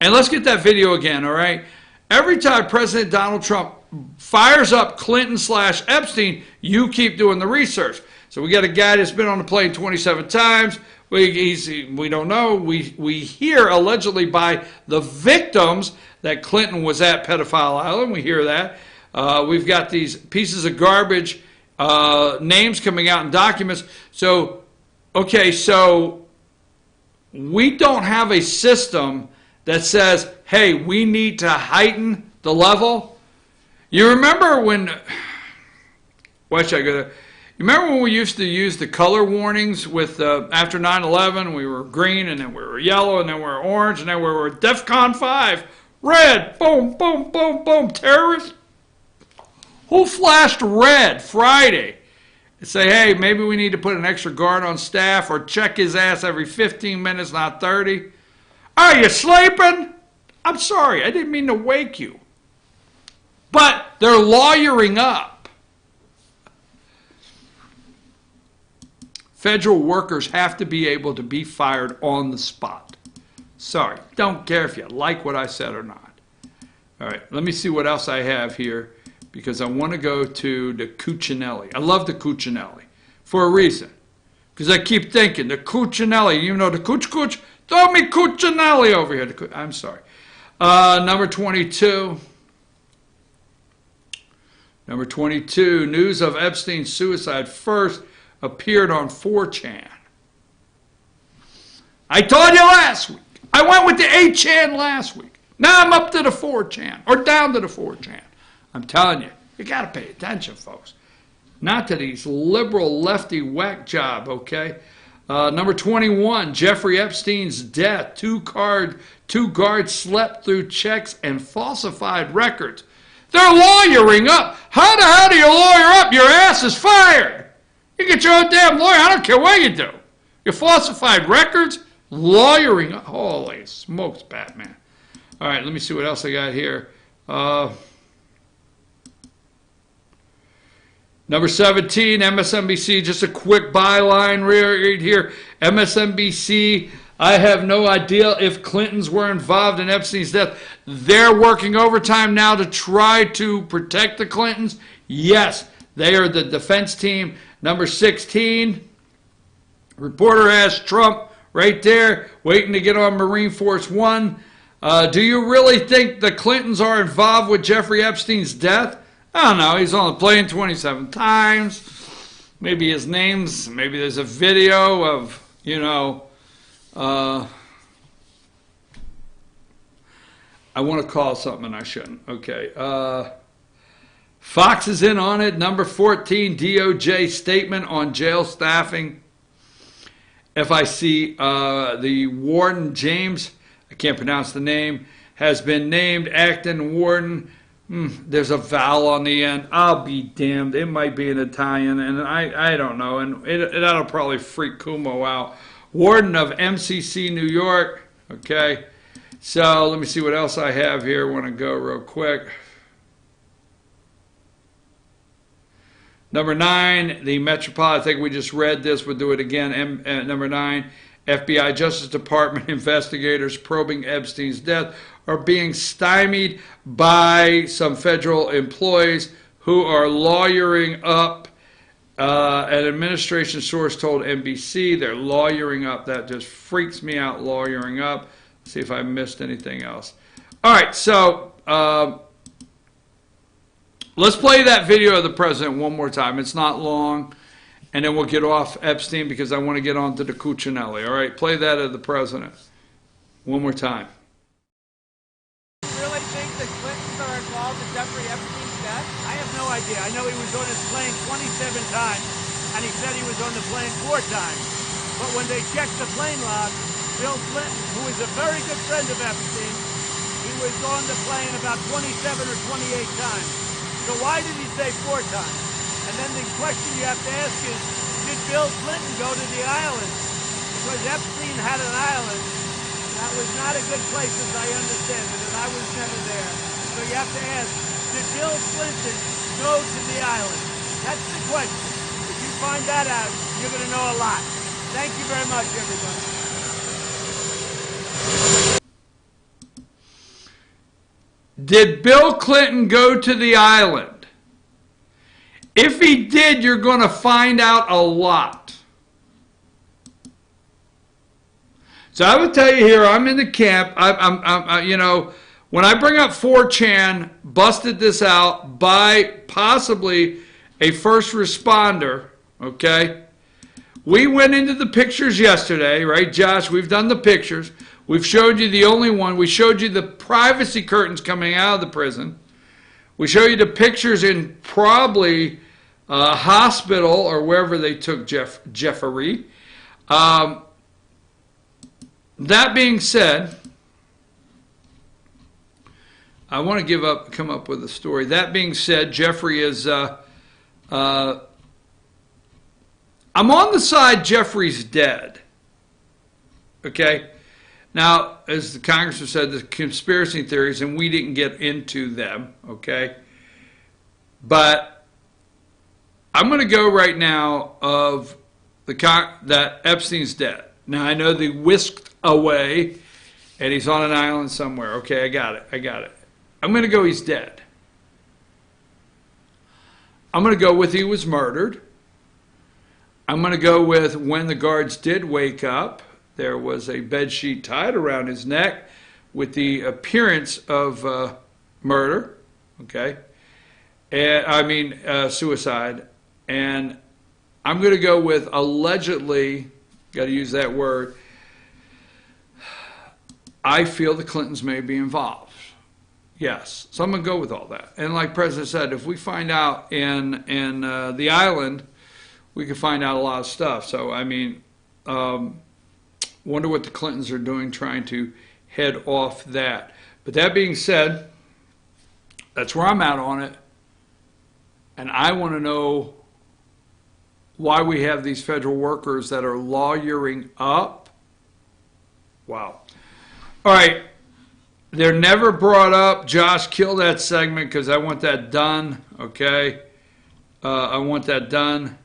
and let's get that video again, all right? Every time President Donald Trump fires up Clinton/Epstein, you keep doing the research. So we got a guy that's been on the plane 27 times. We don't know. We hear allegedly by the victims that Clinton was at Pedophile Island. We hear that. We've got these pieces of garbage names coming out in documents. So, okay, so we don't have a system that says, hey, we need to heighten the level. You remember when, why should I go there? You remember when we used to use the color warnings with, after 9/11, we were green, and then we were yellow, and then we were orange, and then we were DEFCON 5, red, boom, boom, boom, boom, terrorists? Who flashed red Friday and say, hey, maybe we need to put an extra guard on staff or check his ass every 15 minutes, not 30? Are you sleeping? I'm sorry, I didn't mean to wake you. But they're lawyering up. Federal workers have to be able to be fired on the spot. Sorry, don't care if you like what I said or not. All right, let me see what else I have here because I want to go to the Cuccinelli. I love the Cuccinelli for a reason. Because I keep thinking, the Cuccinelli, you know the Cucci, throw me Cuccinelli over here. I'm sorry. Number 22. Number 22, news of Epstein's suicide first appeared on 4chan. I told you last week. I went with the 8chan last week. Now I'm up to the 4chan, or down to the 4chan. I'm telling you, you got to pay attention, folks. Not to these liberal lefty whack job, okay? Number 21, Jeffrey Epstein's death. Two guards slept through checks and falsified records. They're lawyering up. How the hell do you lawyer up? Your ass is fired. You get your own damn lawyer. I don't care what you do. Your falsified records, lawyering. Holy smokes, Batman. All right, let me see what else I got here. Number 17, MSNBC, just a quick byline right here. MSNBC, I have no idea if Clintons were involved in Epstein's death. They're working overtime now to try to protect the Clintons. Yes, they are the defense team. Number 16, reporter asked Trump right there, waiting to get on Marine Force One. Do you really think the Clintons are involved with Jeffrey Epstein's death? I don't know. He's on the plane 27 times. Maybe his name's, maybe there's a video of, I want to call something and I shouldn't. Okay. Fox is in on it. Number 14, DOJ statement on jail staffing. FIC, the warden, James, I can't pronounce the name, has been named acting warden. There's a vowel on the end. I'll be damned. It might be an Italian, and I don't know. And that'll probably freak Kumo out. Warden of MCC New York. Okay. So let me see what else I have here. I want to go real quick. Number 9, the Metropolitan. I think we just read this. We'll do it again. Number 9, FBI Justice Department investigators probing Epstein's death are being stymied by some federal employees who are lawyering up. An administration source told NBC they're lawyering up. That just freaks me out, lawyering up. Let's see if I missed anything else. All right, so let's play that video of the president one more time. It's not long, and then we'll get off Epstein because I want to get on to the Cuccinelli. All right, play that of the president one more time. Really think the Clintons are involved in Jeffrey Epstein's death? I have no idea. I know he was on his plane 27 times, and he said he was on the plane 4 times. But when they checked the plane log, Bill Clinton, who is a very good friend of Epstein, he was on the plane about 27 or 28 times. So why did he say 4 times? And then the question you have to ask is, did Bill Clinton go to the island? Because Epstein had an island. That was not a good place as I understand it, and I was never there. So you have to ask, did Bill Clinton go to the island? That's the question. If you find that out, you're going to know a lot. Thank you very much, everybody. Did Bill Clinton go to the island? If he did, you're going to find out a lot. So I would tell you here, I'm in the camp. When I bring up 4chan, busted this out by possibly a first responder, okay? We went into the pictures yesterday, right, Josh? We've done the pictures. We've showed you the only one. We showed you the privacy curtains coming out of the prison. We show you the pictures in probably a hospital or wherever they took Jeffrey. That being said, I want to come up with a story. That being said, Jeffrey is, I'm on the side Jeffrey's dead. Okay? Now, as the congressman said, the conspiracy theories, and we didn't get into them, okay? But I'm going to go right now of that Epstein's dead. Now, I know they whisked away, and he's on an island somewhere. Okay, I got it. I'm going to go he's dead. I'm going to go with he was murdered. I'm going to go with when the guards did wake up, there was a bed sheet tied around his neck with the appearance of murder, okay? And suicide. And I'm going to go with allegedly, got to use that word, I feel the Clintons may be involved. Yes, so I'm going to go with all that. And like President said, if we find out in the island, we can find out a lot of stuff. So, wonder what the Clintons are doing trying to head off that. But that being said, that's where I'm at on it. And I want to know why we have these federal workers that are lawyering up. Wow. All right. They're never brought up. Josh, kill that segment because I want that done. Okay. I want that done.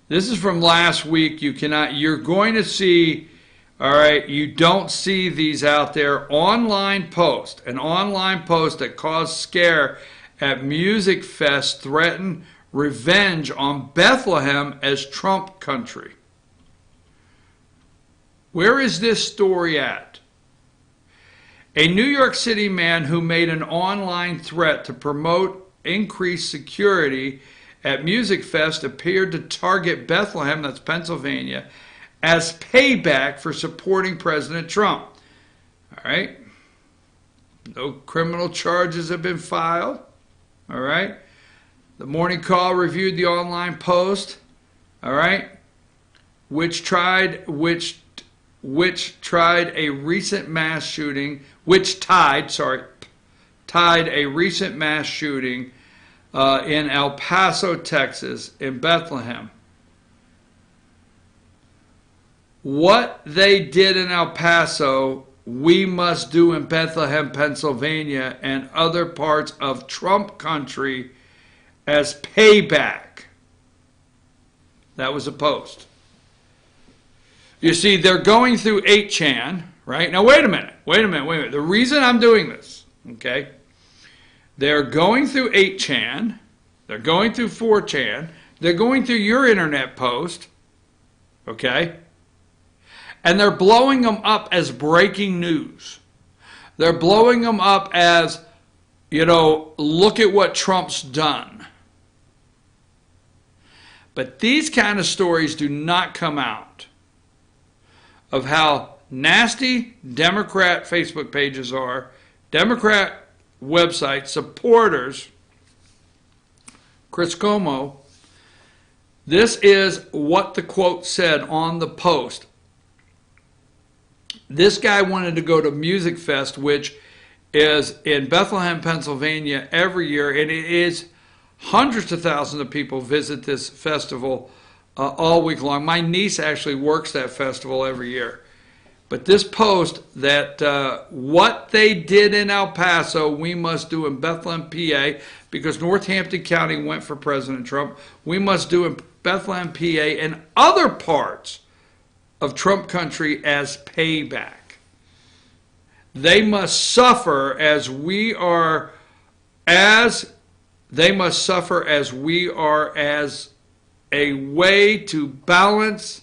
This is from last week. You're going to see, all right, you don't see these out there. An online post that caused scare at Music Fest threatened revenge on Bethlehem as Trump country. Where is this story at? A New York City man who made an online threat to promote increased security at Music Fest appeared to target Bethlehem, that's Pennsylvania, as payback for supporting President Trump. All right. No criminal charges have been filed. All right. The Morning Call reviewed the online post, all right, which tied a recent mass shooting in El Paso, Texas, in Bethlehem. What they did in El Paso, we must do in Bethlehem, Pennsylvania, and other parts of Trump country as payback. That was a post. You see, they're going through 8chan, right? Now, wait a minute. The reason I'm doing this, okay? They're going through 8chan. They're going through 4chan. They're going through your internet post, okay? And they're blowing them up as breaking news. They're blowing them up as, look at what Trump's done. But these kind of stories do not come out of how nasty Democrat Facebook pages are, Democrat website supporters. Chris Cuomo, this is what the quote said on the post. This guy wanted to go to Music Fest, which is in Bethlehem, Pennsylvania every year, and it is hundreds of thousands of people visit this festival all week long. My niece actually works that festival every year. But this post that what they did in El Paso, we must do in Bethlehem, PA, because Northampton County went for President Trump. We must do in Bethlehem, PA, and other parts of Trump country as payback. They must suffer as we are as a way to balance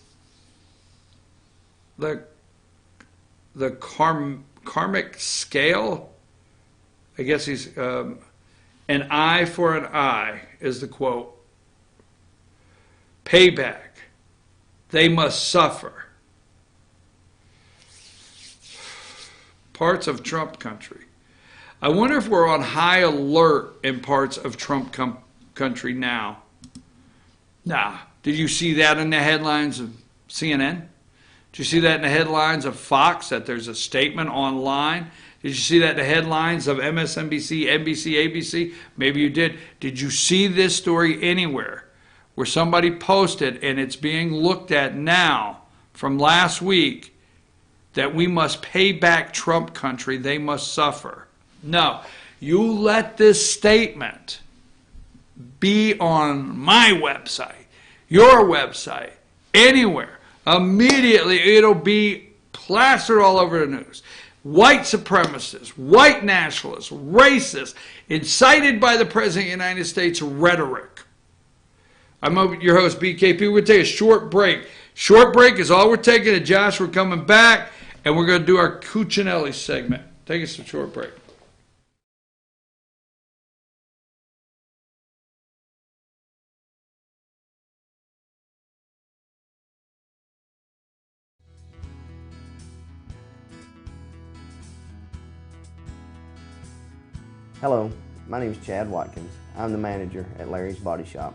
the karmic scale. I guess he's an eye for an eye is the quote. Payback. They must suffer. Parts of Trump country. I wonder if we're on high alert in parts of Trump country now. Nah. Did you see that in the headlines of CNN? Did you see that in the headlines of Fox, that there's a statement online? Did you see that in the headlines of MSNBC, NBC, ABC? Maybe you did. Did you see this story anywhere where somebody posted, and it's being looked at now from last week, that we must pay back Trump country, they must suffer? No. You let this statement be on my website, your website, anywhere. Immediately it'll be plastered all over the news. White supremacists, white nationalists, racists, incited by the President of the United States rhetoric. I'm your host, BKP. We're going to take a short break. Short break is all we're taking. And Josh, we're coming back, and we're going to do our Cuccinelli segment. Take us to a short break. Hello, my name is Chad Watkins. I'm the manager at Larry's Body Shop.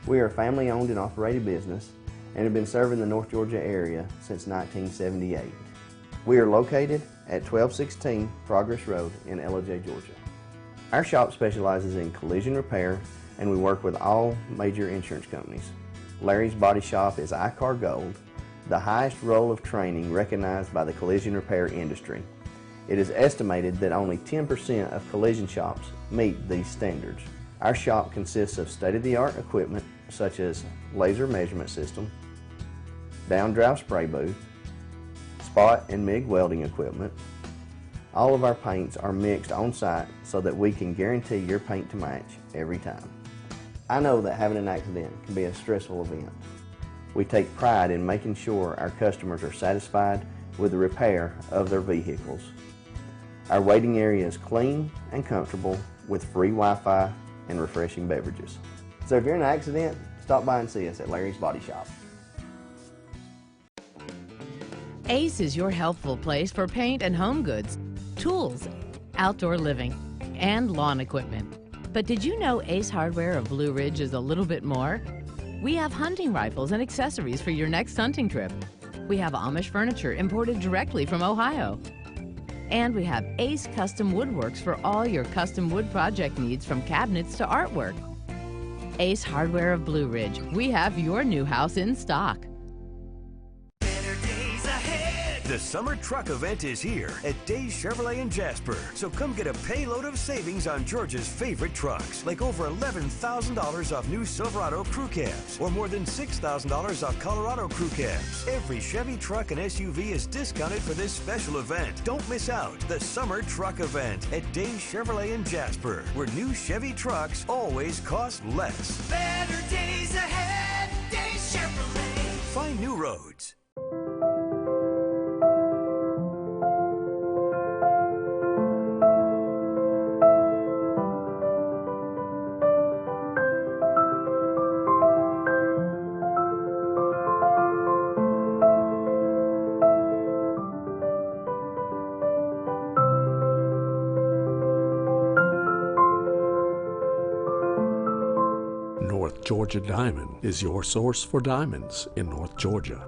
We are a family-owned and operated business and have been serving the North Georgia area since 1978. We are located at 1216 Progress Road in Ellijay, Georgia. Our shop specializes in collision repair, and we work with all major insurance companies. Larry's Body Shop is ICAR Gold, the highest role of training recognized by the collision repair industry. It is estimated that only 10% of collision shops meet these standards. Our shop consists of state-of-the-art equipment such as laser measurement system, down-drive spray booth, spot and MIG welding equipment. All of our paints are mixed on-site so that we can guarantee your paint to match every time. I know that having an accident can be a stressful event. We take pride in making sure our customers are satisfied with the repair of their vehicles. Our waiting area is clean and comfortable with free Wi-Fi and refreshing beverages. So if you're in an accident, stop by and see us at Larry's Body Shop. Ace is your healthful place for paint and home goods, tools, outdoor living, and lawn equipment. But did you know Ace Hardware of Blue Ridge is a little bit more? We have hunting rifles and accessories for your next hunting trip. We have Amish furniture imported directly from Ohio. And we have Ace Custom Woodworks for all your custom wood project needs, from cabinets to artwork. Ace Hardware of Blue Ridge. We have your new house in stock. The summer truck event is here at Days Chevrolet in Jasper. So come get a payload of savings on Georgia's favorite trucks, like over $11,000 off new Silverado crew cabs, or more than $6,000 off Colorado crew cabs. Every Chevy truck and SUV is discounted for this special event. Don't miss out. The summer truck event at Days Chevrolet in Jasper, where new Chevy trucks always cost less. Better days ahead, Days Chevrolet. Find new roads. North Georgia Diamond is your source for diamonds in North Georgia.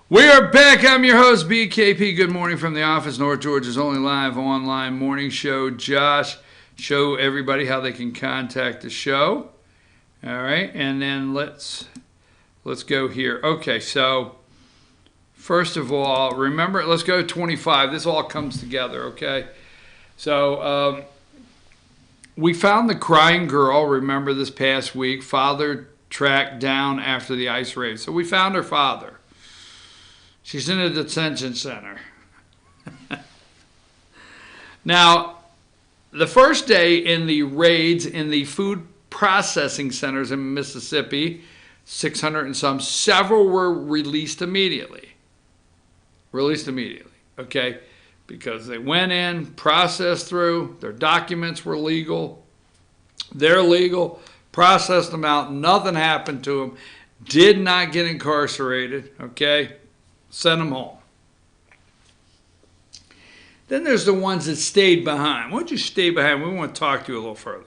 We are back. I'm your host, BKP. Good morning from the office, North Georgia's only live online morning show. Josh, show everybody how they can contact the show. All right, and then let's go here. Okay, so first of all, remember, let's go to 25. This all comes together, okay? So we found the crying girl, remember, this past week. Father tracked down after the ice raid. So we found her father. She's in a detention center. Now, the first day in the raids in the food processing centers in Mississippi, 600 and some, several were released immediately. Okay? Because they went in, processed through, their documents were legal, they're legal, processed them out, nothing happened to them, did not get incarcerated, okay? Send them home. Then there's the ones that stayed behind. Why don't you stay behind? We want to talk to you a little further.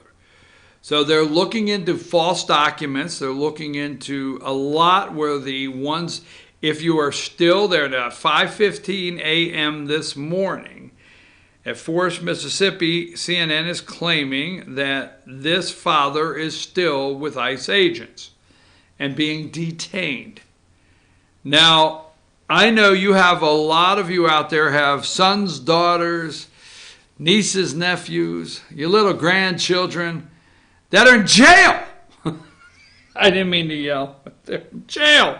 So they're looking into false documents. They're looking into a lot where the ones, if you are still there now, 5:15 a.m. this morning at Forest, Mississippi, CNN is claiming that this father is still with ICE agents and being detained. Now, I know you have a lot of you out there have sons, daughters, nieces, nephews, your little grandchildren that are in jail. I didn't mean to yell, but they're in jail.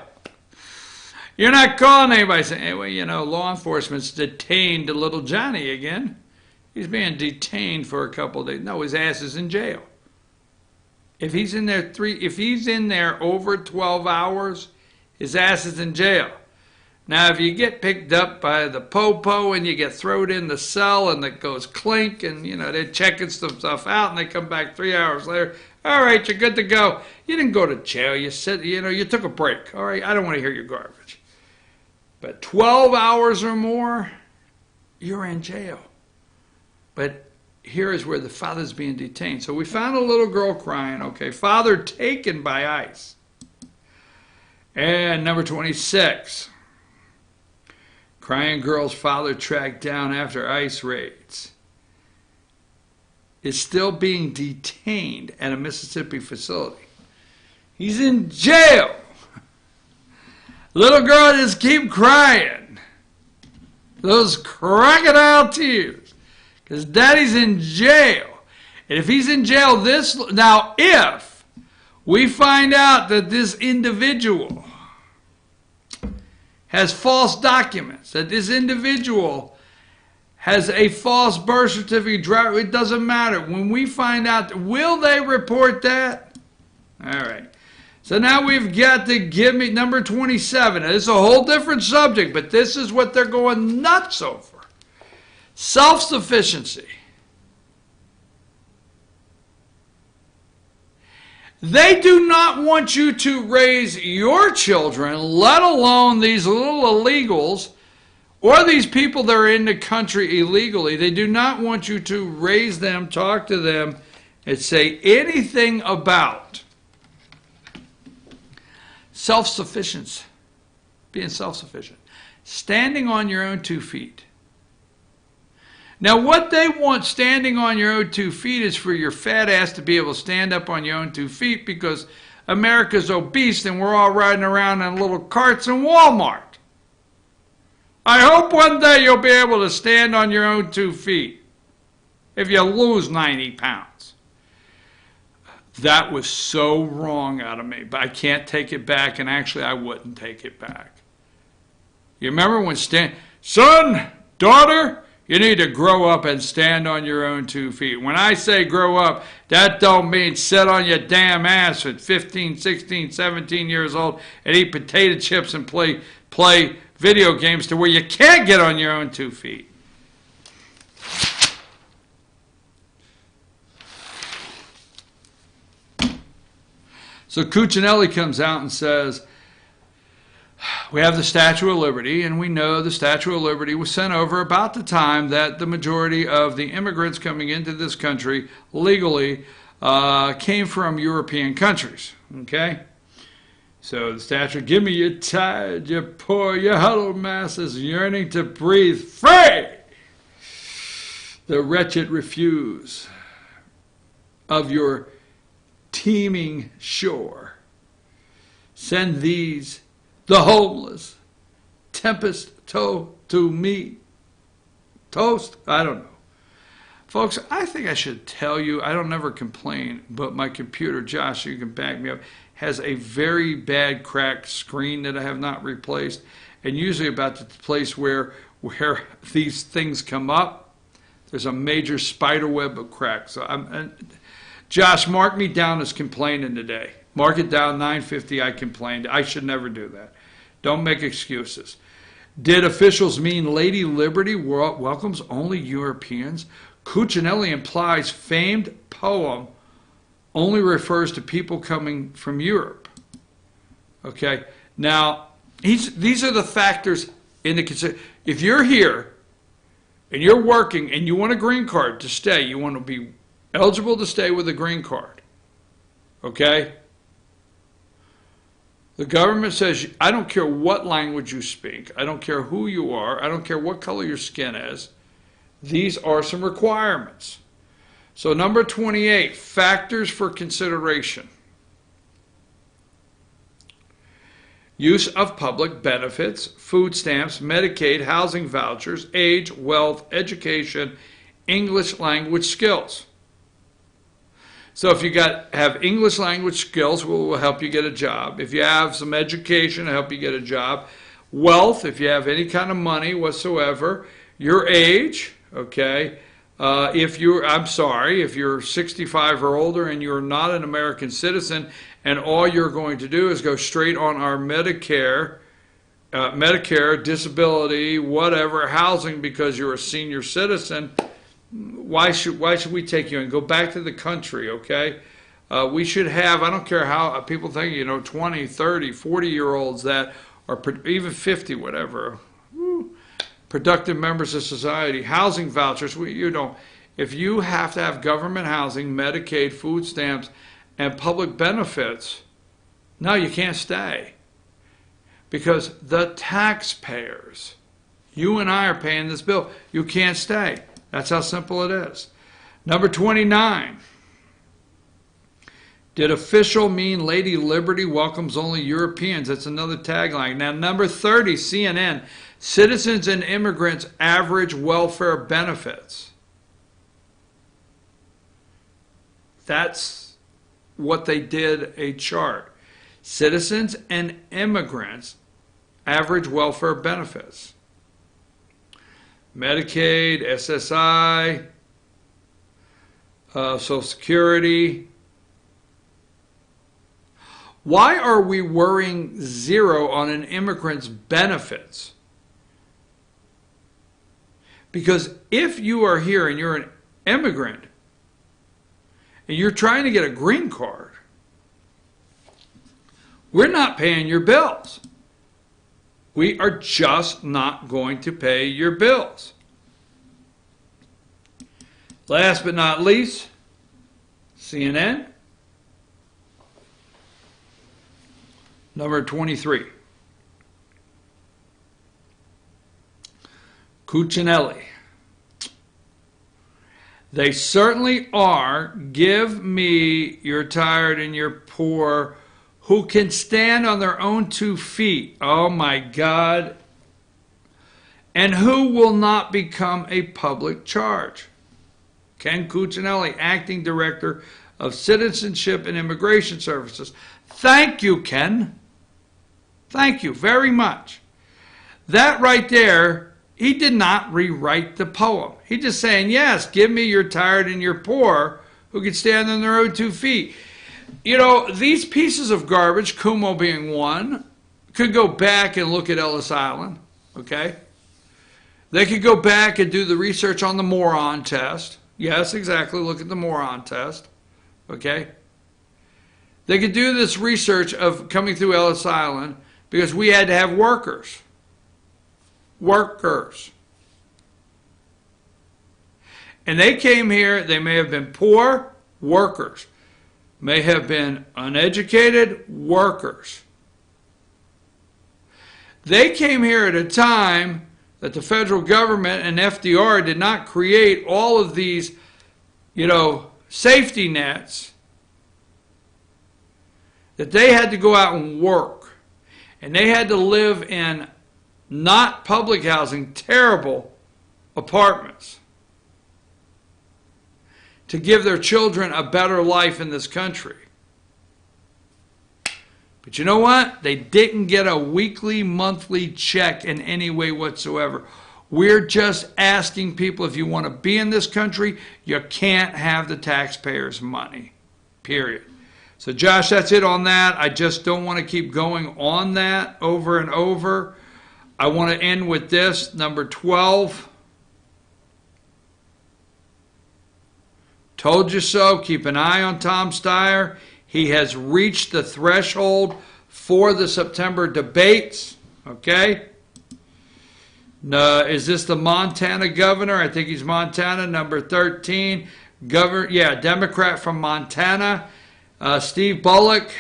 You're not calling anybody saying, hey, well, you know, law enforcement's detained little Johnny again. He's being detained for a couple of days. No, his ass is in jail. If he's in there over 12 hours, his ass is in jail. Now, if you get picked up by the po-po and you get thrown in the cell and it goes clink and, you know, they're checking some stuff out and they come back 3 hours later, all right, you're good to go. You didn't go to jail. You said, you know, you took a break. All right, I don't want to hear your garbage. But 12 hours or more, you're in jail. But here is where the father's being detained. So we found a little girl crying. Okay, father taken by ICE. And number 26. Crying girl's father tracked down after ICE raids is still being detained at a Mississippi facility. He's in jail. Little girl just keep crying. Those crocodile tears. Because daddy's in jail. And if he's in jail now if we find out that this individual has false documents, that this individual has a false birth certificate, it doesn't matter. When we find out, will they report that? All right. So now we've got to give me number 27. Now, this is a whole different subject, but this is what they're going nuts over. Self-sufficiency. They do not want you to raise your children, let alone these little illegals or these people that are in the country illegally. They do not want you to raise them, talk to them, and say anything about self-sufficiency, being self-sufficient, standing on your own 2 feet. Now, what they want standing on your own 2 feet is for your fat ass to be able to stand up on your own 2 feet because America's obese and we're all riding around in little carts in Walmart. I hope one day you'll be able to stand on your own 2 feet if you lose 90 pounds. That was so wrong out of me, but I can't take it back, and actually I wouldn't take it back. You remember when son, daughter, you need to grow up and stand on your own 2 feet. When I say grow up, that don't mean sit on your damn ass at 15, 16, 17 years old and eat potato chips and play video games to where you can't get on your own 2 feet. So Cuccinelli comes out and says, we have the Statue of Liberty, and we know the Statue of Liberty was sent over about the time that the majority of the immigrants coming into this country legally came from European countries, okay? So the statue, give me your tired, your poor, your huddled masses yearning to breathe free. The wretched refuse of your teeming shore. Send these, the homeless, tempest toe to me. Toast? I don't know. Folks, I think I should tell you, I don't never complain, but my computer, Josh, you can back me up, has a very bad cracked screen that I have not replaced. And usually about the place where these things come up, there's a major spider web of cracks. So Josh, mark me down as complaining today. Mark it down, 950, I complained. I should never do that. Don't make excuses. Did officials mean Lady Liberty welcomes only Europeans? Cuccinelli implies famed poem only refers to people coming from Europe. Okay, now these are the factors in the consideration. If you're here and you're working and you want a green card to stay, you want to be eligible to stay with a green card. Okay? The government says, I don't care what language you speak. I don't care who you are. I don't care what color your skin is. These are some requirements. So number 28, factors for consideration. Use of public benefits, food stamps, Medicaid, housing vouchers, age, wealth, education, English language skills. So if you have English language skills, we'll help you get a job. If you have some education, it'll help you get a job. Wealth, if you have any kind of money whatsoever. Your age, okay. If you're 65 or older and you're not an American citizen, and all you're going to do is go straight on our Medicare, disability, whatever, housing because you're a senior citizen, why should we take you and go back to the country, okay? We should have, I don't care how people think, 20, 30, 40-year-olds that are even 50, whatever, productive members of society, housing vouchers, if you have to have government housing, Medicaid, food stamps, and public benefits, no, you can't stay. Because the taxpayers, you and I are paying this bill. You can't stay. That's how simple it is. Number 29. Did official mean Lady Liberty welcomes only Europeans? That's another tagline. Now, number 30, CNN. Citizens and immigrants average welfare benefits. That's what they did a chart. Citizens and immigrants average welfare benefits. Medicaid, SSI, Social Security. Why are we worrying zero on an immigrant's benefits? Because if you are here and you're an immigrant and you're trying to get a green card, we're not paying your bills. We are just not going to pay your bills. Last but not least, CNN. Number 23. Cuccinelli. They certainly are. Give me you're tired and you're poor, who can stand on their own 2 feet. Oh my God. And who will not become a public charge. Ken Cuccinelli, Acting Director of Citizenship and Immigration Services. Thank you, Ken. Thank you very much. That right there, he did not rewrite the poem. He's just saying, yes, give me you're tired and you're poor, who can stand on their own 2 feet. These pieces of garbage, Cuomo being one, could go back and look at Ellis Island, okay? They could go back and do the research on the moron test. Yes, exactly, look at the moron test, okay? They could do this research of coming through Ellis Island because we had to have workers. Workers. And they came here, they may have been poor workers. May have been uneducated workers. They came here at a time that the federal government and FDR did not create all of these, safety nets, that they had to go out and work. And they had to live in not public housing, terrible apartments, to give their children a better life in this country. But you know what? They didn't get a weekly, monthly check in any way whatsoever. We're just asking people, if you want to be in this country, you can't have the taxpayers' money, period. So Josh, that's it on that. I just don't want to keep going on that over and over. I want to end with this, number 12. Told you so. Keep an eye on Tom Steyer. He has reached the threshold for the September debates. Okay? Is this the Montana governor? I think he's Montana, number 13. Democrat from Montana. Steve Bullock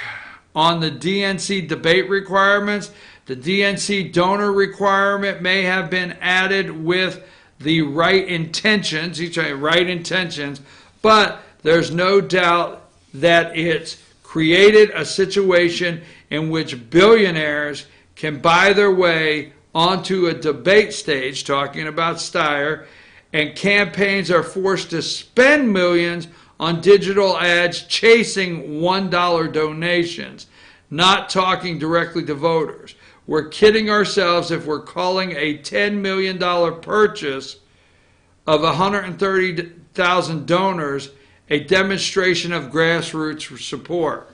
on the DNC debate requirements. The DNC donor requirement may have been added with the right intentions. He's trying right intentions, but there's no doubt that it's created a situation in which billionaires can buy their way onto a debate stage, talking about Steyer, and campaigns are forced to spend millions on digital ads chasing $1 donations, not talking directly to voters. We're kidding ourselves if we're calling a $10 million purchase of 130,000 donors a demonstration of grassroots support.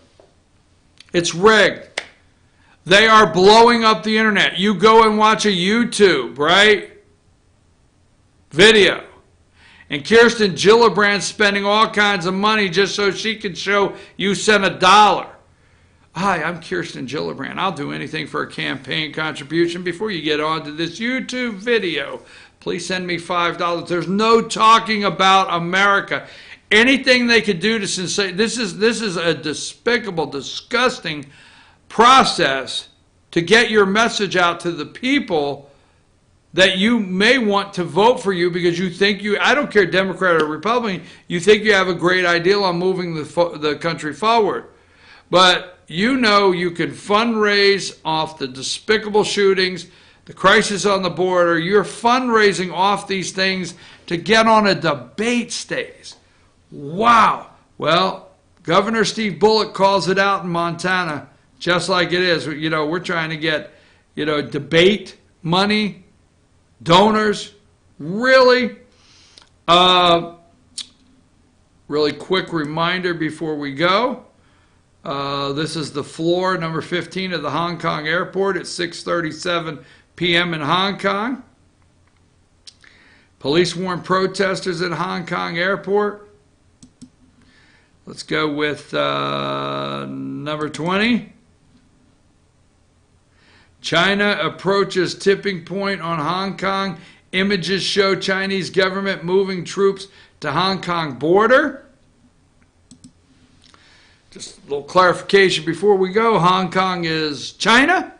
It's rigged. They are blowing up the internet. You go and watch a YouTube, right? Video. And Kirsten Gillibrand spending all kinds of money just so she can show you sent $1. Hi, I'm Kirsten Gillibrand. I'll do anything for a campaign contribution. Before you get on to this YouTube video, please send me $5. There's no talking about America. Anything they could do to sensate. This is a despicable, disgusting process to get your message out to the people that you may want to vote for you because you think I don't care Democrat or Republican, you think you have a great idea on moving the country forward. But you know you can fundraise off the despicable shootings, the crisis on the border. You're fundraising off these things to get on a debate stage. Wow. Well, Governor Steve Bullock calls it out in Montana just like it is. You know, we're trying to get, debate money, donors. Really? Really quick reminder before we go. This is the floor number 15 of the Hong Kong airport at 6:37 p.m. in Hong Kong. Police warn protesters at Hong Kong airport. Let's go with number 20. China approaches tipping point on Hong Kong. Images show Chinese government moving troops to Hong Kong border. Just a little clarification before we go. Hong Kong is China.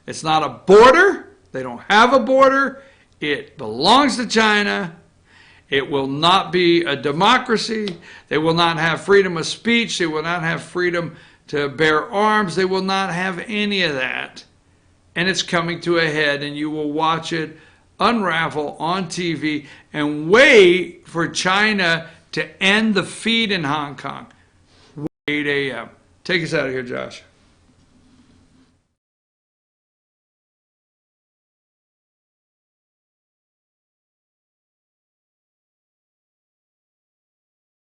It's not a border. They don't have a border. It belongs to China. It will not be a democracy. They will not have freedom of speech. They will not have freedom to bear arms. They will not have any of that. And it's coming to a head, and you will watch it unravel on TV and wait for China to end the feed in Hong Kong. 8 a.m. Take us out of here, Josh.